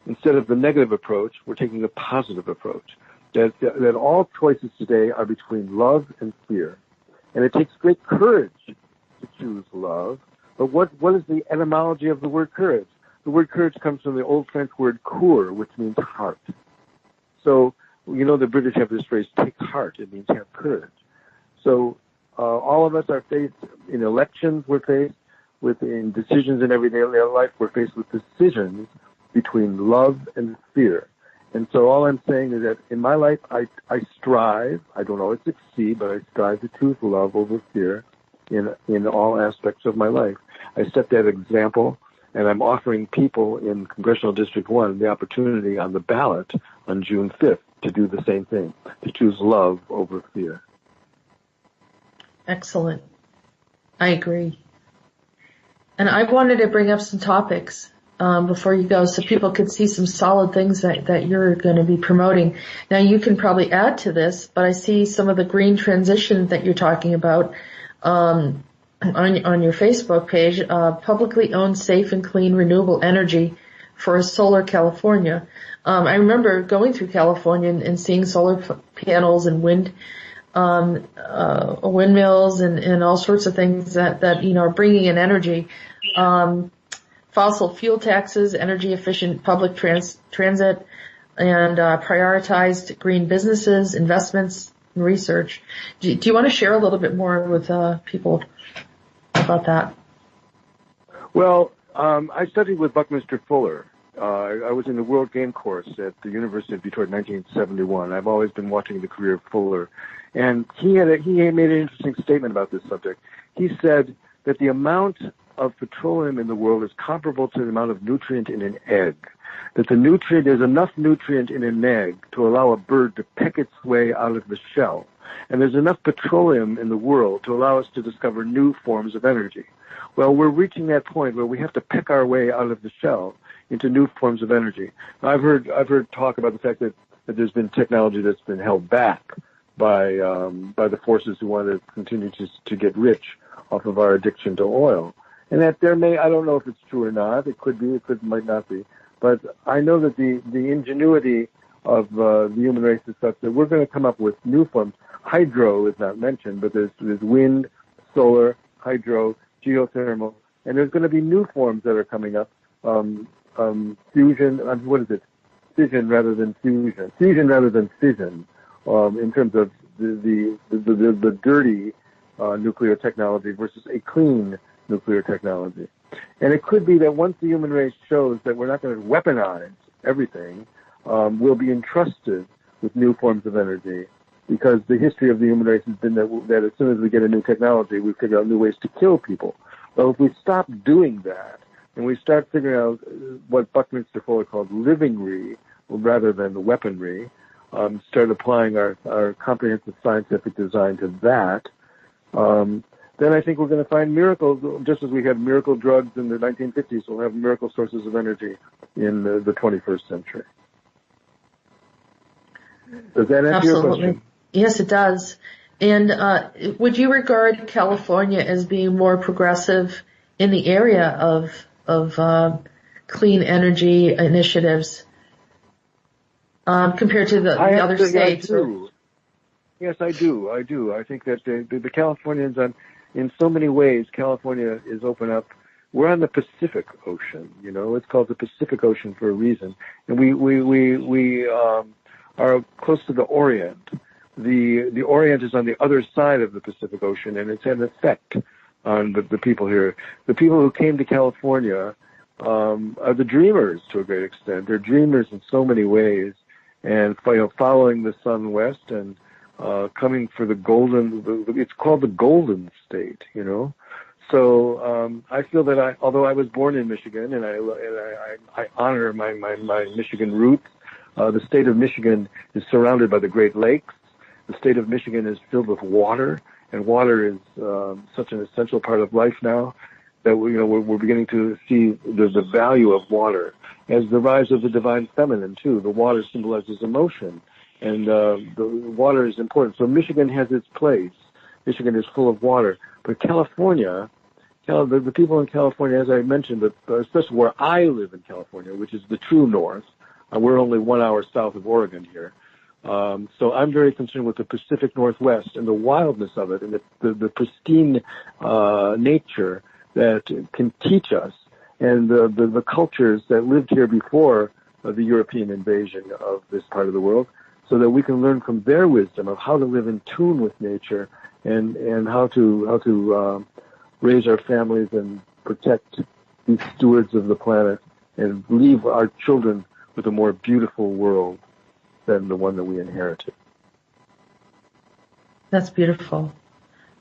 Instead of the negative approach, we're taking a positive approach. That all choices today are between love and fear. And it takes great courage to choose love. But what is the etymology of the word courage? The word courage comes from the old French word coeur, which means heart. So, the British have this phrase, take heart. It means have courage. So, all of us are faced in elections, we're faced in decisions in everyday life, we're faced with decisions between love and fear. And so all I'm saying is that in my life, I strive, I don't always succeed, but I strive to choose love over fear in all aspects of my life. I set that example, and I'm offering people in Congressional District 1 the opportunity on the ballot on June 5th to do the same thing, to choose love over fear. Excellent. I agree. And I wanted to bring up some topics before you go so people could see some solid things that you're going to be promoting. Now, you can probably add to this, but I see some of the green transition that you're talking about on your Facebook page, publicly owned, safe, and clean renewable energy for solar California. I remember going through California and seeing solar panels and windmills and all sorts of things that are bringing in energy. Fossil fuel taxes, energy efficient public transit, and prioritized green businesses, investments, and research. Do you want to share a little bit more with people about that? Well, I studied with Buckminster Fuller. I was in the World Game course at the University of Detroit in 1971. I've always been watching the career of Fuller. And he made an interesting statement about this subject. He said that the amount of petroleum in the world is comparable to the amount of nutrient in an egg. That there's enough nutrient in an egg to allow a bird to peck its way out of the shell. And there's enough petroleum in the world to allow us to discover new forms of energy. Well, we're reaching that point where we have to peck our way out of the shell into new forms of energy. Now, I've heard talk about the fact that there's been technology that's been held back by the forces who want to continue to get rich off of our addiction to oil. And that I don't know if it's true or not. It could be, might not be. But I know that the ingenuity of the human race is such that we're going to come up with new forms. Hydro is not mentioned, but there's wind, solar, hydro, geothermal, and there's going to be new forms that are coming up. Fusion, what is it? Fission rather than fusion. Fusion rather than fission. In terms of the dirty nuclear technology versus a clean nuclear technology. And it could be that once the human race shows that we're not going to weaponize everything, we'll be entrusted with new forms of energy, because the history of the human race has been that as soon as we get a new technology, we figure out new ways to kill people. Well, if we stop doing that and we start figuring out what Buckminster Fuller called livingry rather than weaponry, start applying our comprehensive scientific design to that, then I think we're going to find miracles. Just as we had miracle drugs in the 1950s, we'll have miracle sources of energy in the 21st century. Does that answer your question? Yes, it does. And would you regard California as being more progressive in the area of clean energy initiatives compared to the other states? I do. Yes, I do. I think that the Californians, in so many ways, California is open up. We're on the Pacific Ocean. It's called the Pacific Ocean for a reason, and we are close to the Orient. The Orient is on the other side of the Pacific Ocean, and it's had an effect on the people here. The people who came to California are the dreamers to a great extent. They're dreamers in so many ways, and following the sun west and coming for the golden. It's called the Golden State, So I feel that although I was born in Michigan, and I honor my Michigan roots, the state of Michigan is surrounded by the Great Lakes. The state of Michigan is filled with water, and water is such an essential part of life now that we're beginning to see the value of water as the rise of the divine feminine too. The water symbolizes emotion, and the water is important. So Michigan has its place. Michigan is full of water, but California, the people in California, as I mentioned, especially where I live in California, which is the true north. We're only 1 hour south of Oregon here. So I'm very concerned with the Pacific Northwest and the wildness of it and the pristine nature that can teach us, and the cultures that lived here before the European invasion of this part of the world, so that we can learn from their wisdom of how to live in tune with nature and how to raise our families and protect these stewards of the planet and leave our children with a more beautiful world than the one that we inherited. That's beautiful.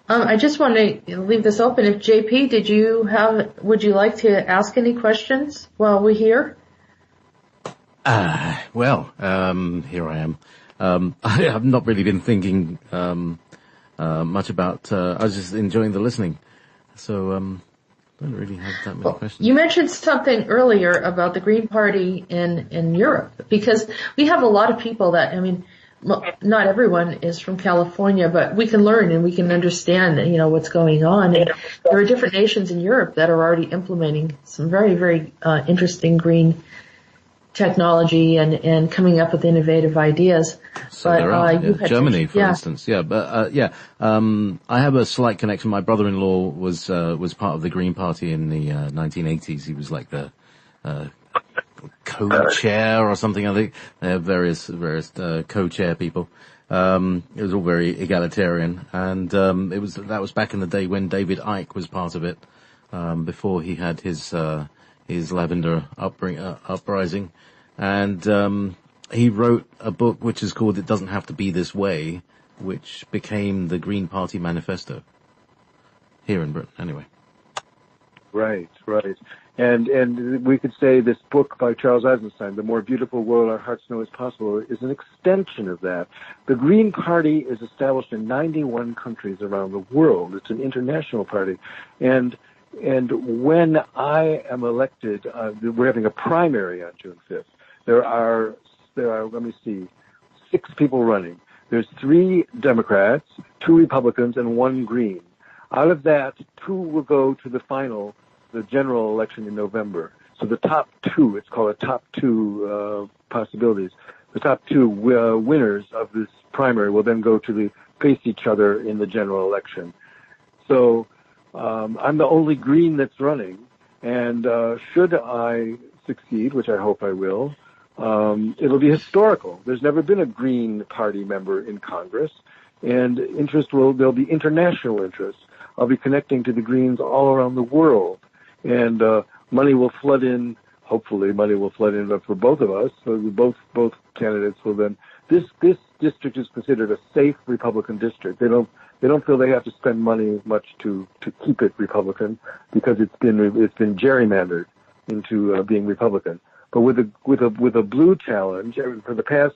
I just want to leave this open. If JP, would you like to ask any questions while we're here? Here I am. I have not really been thinking much about. I was just enjoying the listening, so don't really have that many questions. You mentioned something earlier about the Green Party in Europe, because we have a lot of people that, not everyone is from California, but we can learn and we can understand, what's going on. And there are different nations in Europe that are already implementing some very, very interesting green technology and coming up with innovative ideas. So there are. Germany, for instance. I have a slight connection. My brother-in-law was part of the Green Party in the 1980s. He was like the co-chair or something. I think they have various co-chair people. It was all very egalitarian, and that was back in the day when David Icke was part of it, before he had his lavender uprising, and he wrote a book which is called "It Doesn't Have to Be This Way," which became the Green Party manifesto here in Britain, anyway. Right. And we could say this book by Charles Eisenstein, "The More Beautiful World Our Hearts Know Is Possible," is an extension of that. The Green Party is established in 91 countries around the world. It's an international party. And when I am elected, we're having a primary on June 5th. There are, let me see, 6 people running. There's 3 Democrats, 2 Republicans, and 1 Green. Out of that, 2 will go to the general election in November. So the top 2, it's called a top 2 possibilities. The top 2 winners of this primary will then go to face each other in the general election. So I'm the only Green that's running, and should I succeed, which I hope I will, it'll be historical. There's never been a Green Party member in Congress, and there'll be international interest. I'll be connecting to the Greens all around the world, and money will flood in. Hopefully, money will flood in for both of us. So both candidates will then. This district is considered a safe Republican district. They don't feel they have to spend money much to keep it Republican, because it's been gerrymandered into being Republican. But with a blue challenge for the past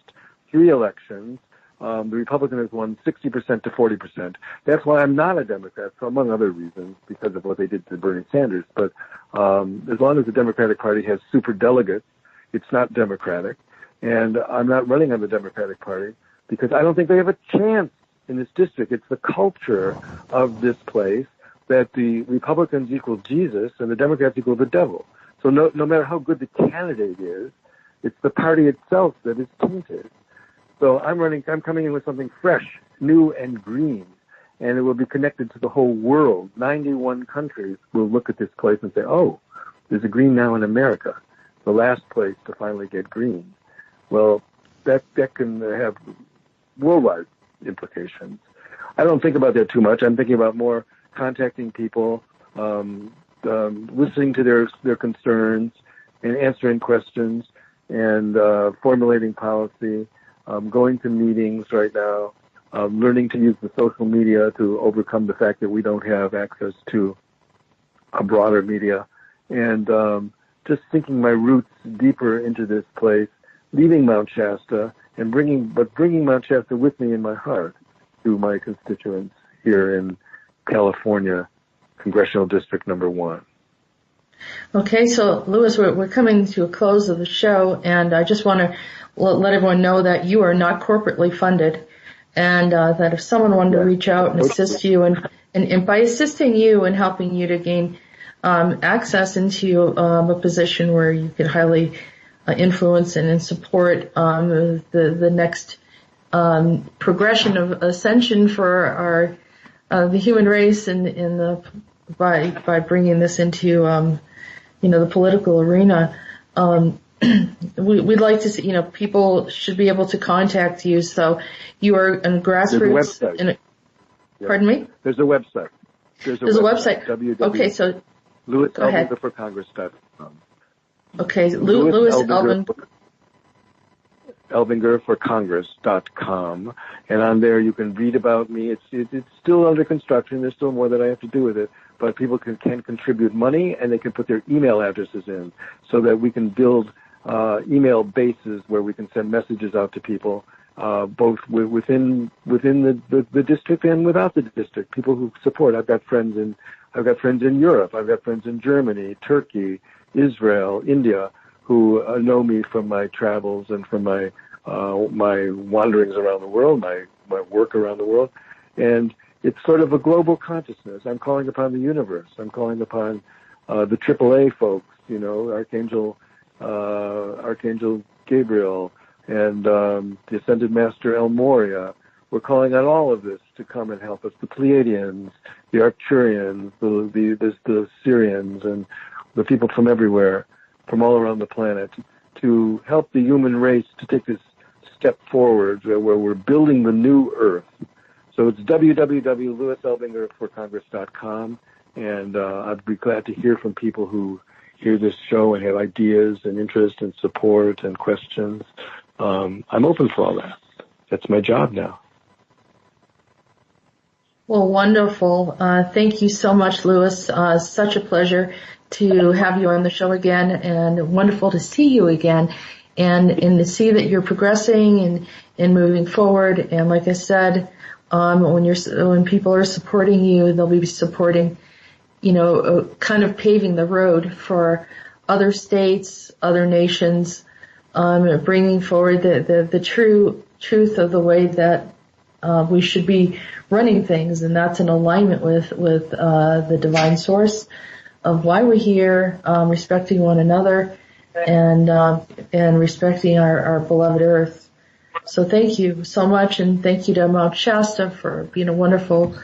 3 elections, the Republican has won 60% to 40%. That's why I'm not a Democrat, for among other reasons, because of what they did to Bernie Sanders. But as long as the Democratic Party has super delegates, it's not Democratic. And I'm not running on the Democratic Party because I don't think they have a chance in this district. It's the culture of this place that the Republicans equal Jesus and the Democrats equal the devil. So no matter how good the candidate is, it's the party itself that is tainted. So I'm coming in with something fresh, new and green, and it will be connected to the whole world. 91 countries will look at this place and say, oh, there's a green now in America, the last place to finally get green. Well, that can have worldwide implications. I don't think about that too much. I'm thinking about more contacting people, listening to their concerns and answering questions and formulating policy, going to meetings right now, learning to use the social media to overcome the fact that we don't have access to a broader media, and just sinking my roots deeper into this place, leaving Mount Shasta and bringing Mount Shasta with me in my heart to my constituents here in California, Congressional District Number 1. Okay, so Louis, we're coming to a close of the show, and I just want to let everyone know that you are not corporately funded, and that if someone wanted to reach out and assist you, and by assisting you and helping you to gain access into a position where you can highly influence and support the next progression of ascension for the human race, and by bringing this into the political arena. We'd like to see, people should be able to contact you. So you are in grassroots. There's a website. Pardon me? There's a website. There's a website. Okay, so Louis go ahead. Elbinger for Congress.com. Okay, Louis Elbinger for Congress.com, and on there you can read about me. It's still under construction. There's still more that I have to do with it, but people can contribute money, and they can put their email addresses in so that we can build email bases where we can send messages out to people, both within the district and without the district. People who support. I've got friends in Europe. I've got friends in Germany, Turkey, Israel, India, who know me from my travels and from my wanderings around the world, my work around the world, and it's sort of a global consciousness. I'm calling upon the universe. I'm calling upon the AAA folks, Archangel Gabriel, and the Ascended Master El Moria. We're calling on all of this to come and help us. The Pleiadians, the Arcturians, the Syrians, and the people from everywhere, from all around the planet, to help the human race to take this step forward where we're building the new Earth. So it's www.louiselbingerforcongress.com, and I'd be glad to hear from people who hear this show and have ideas and interest and support and questions. I'm open for all that. That's my job now. Well, wonderful. Thank you so much, Louis. Such a pleasure to have you on the show again, and wonderful to see you again, and to see that you're progressing and moving forward. And like I said, when people are supporting you, they'll be supporting, kind of paving the road for other states, other nations, bringing forward the truth of the way that we should be running things, and that's in alignment with the divine source of why we're here, respecting one another, and respecting our beloved Earth. So thank you so much, and thank you to Mount Shasta for being a wonderful,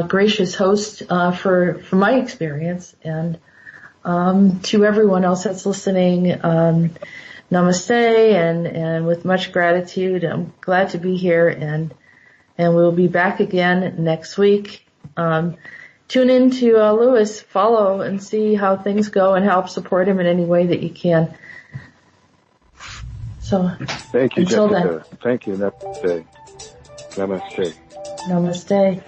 gracious host for my experience, and to everyone else that's listening. Namaste, and with much gratitude. I'm glad to be here, and we'll be back again next week. Tune in to Louis, follow and see how things go, and help support him in any way that you can. So, thank you, until Jessica. then. Thank you. Namaste. Namaste. Namaste.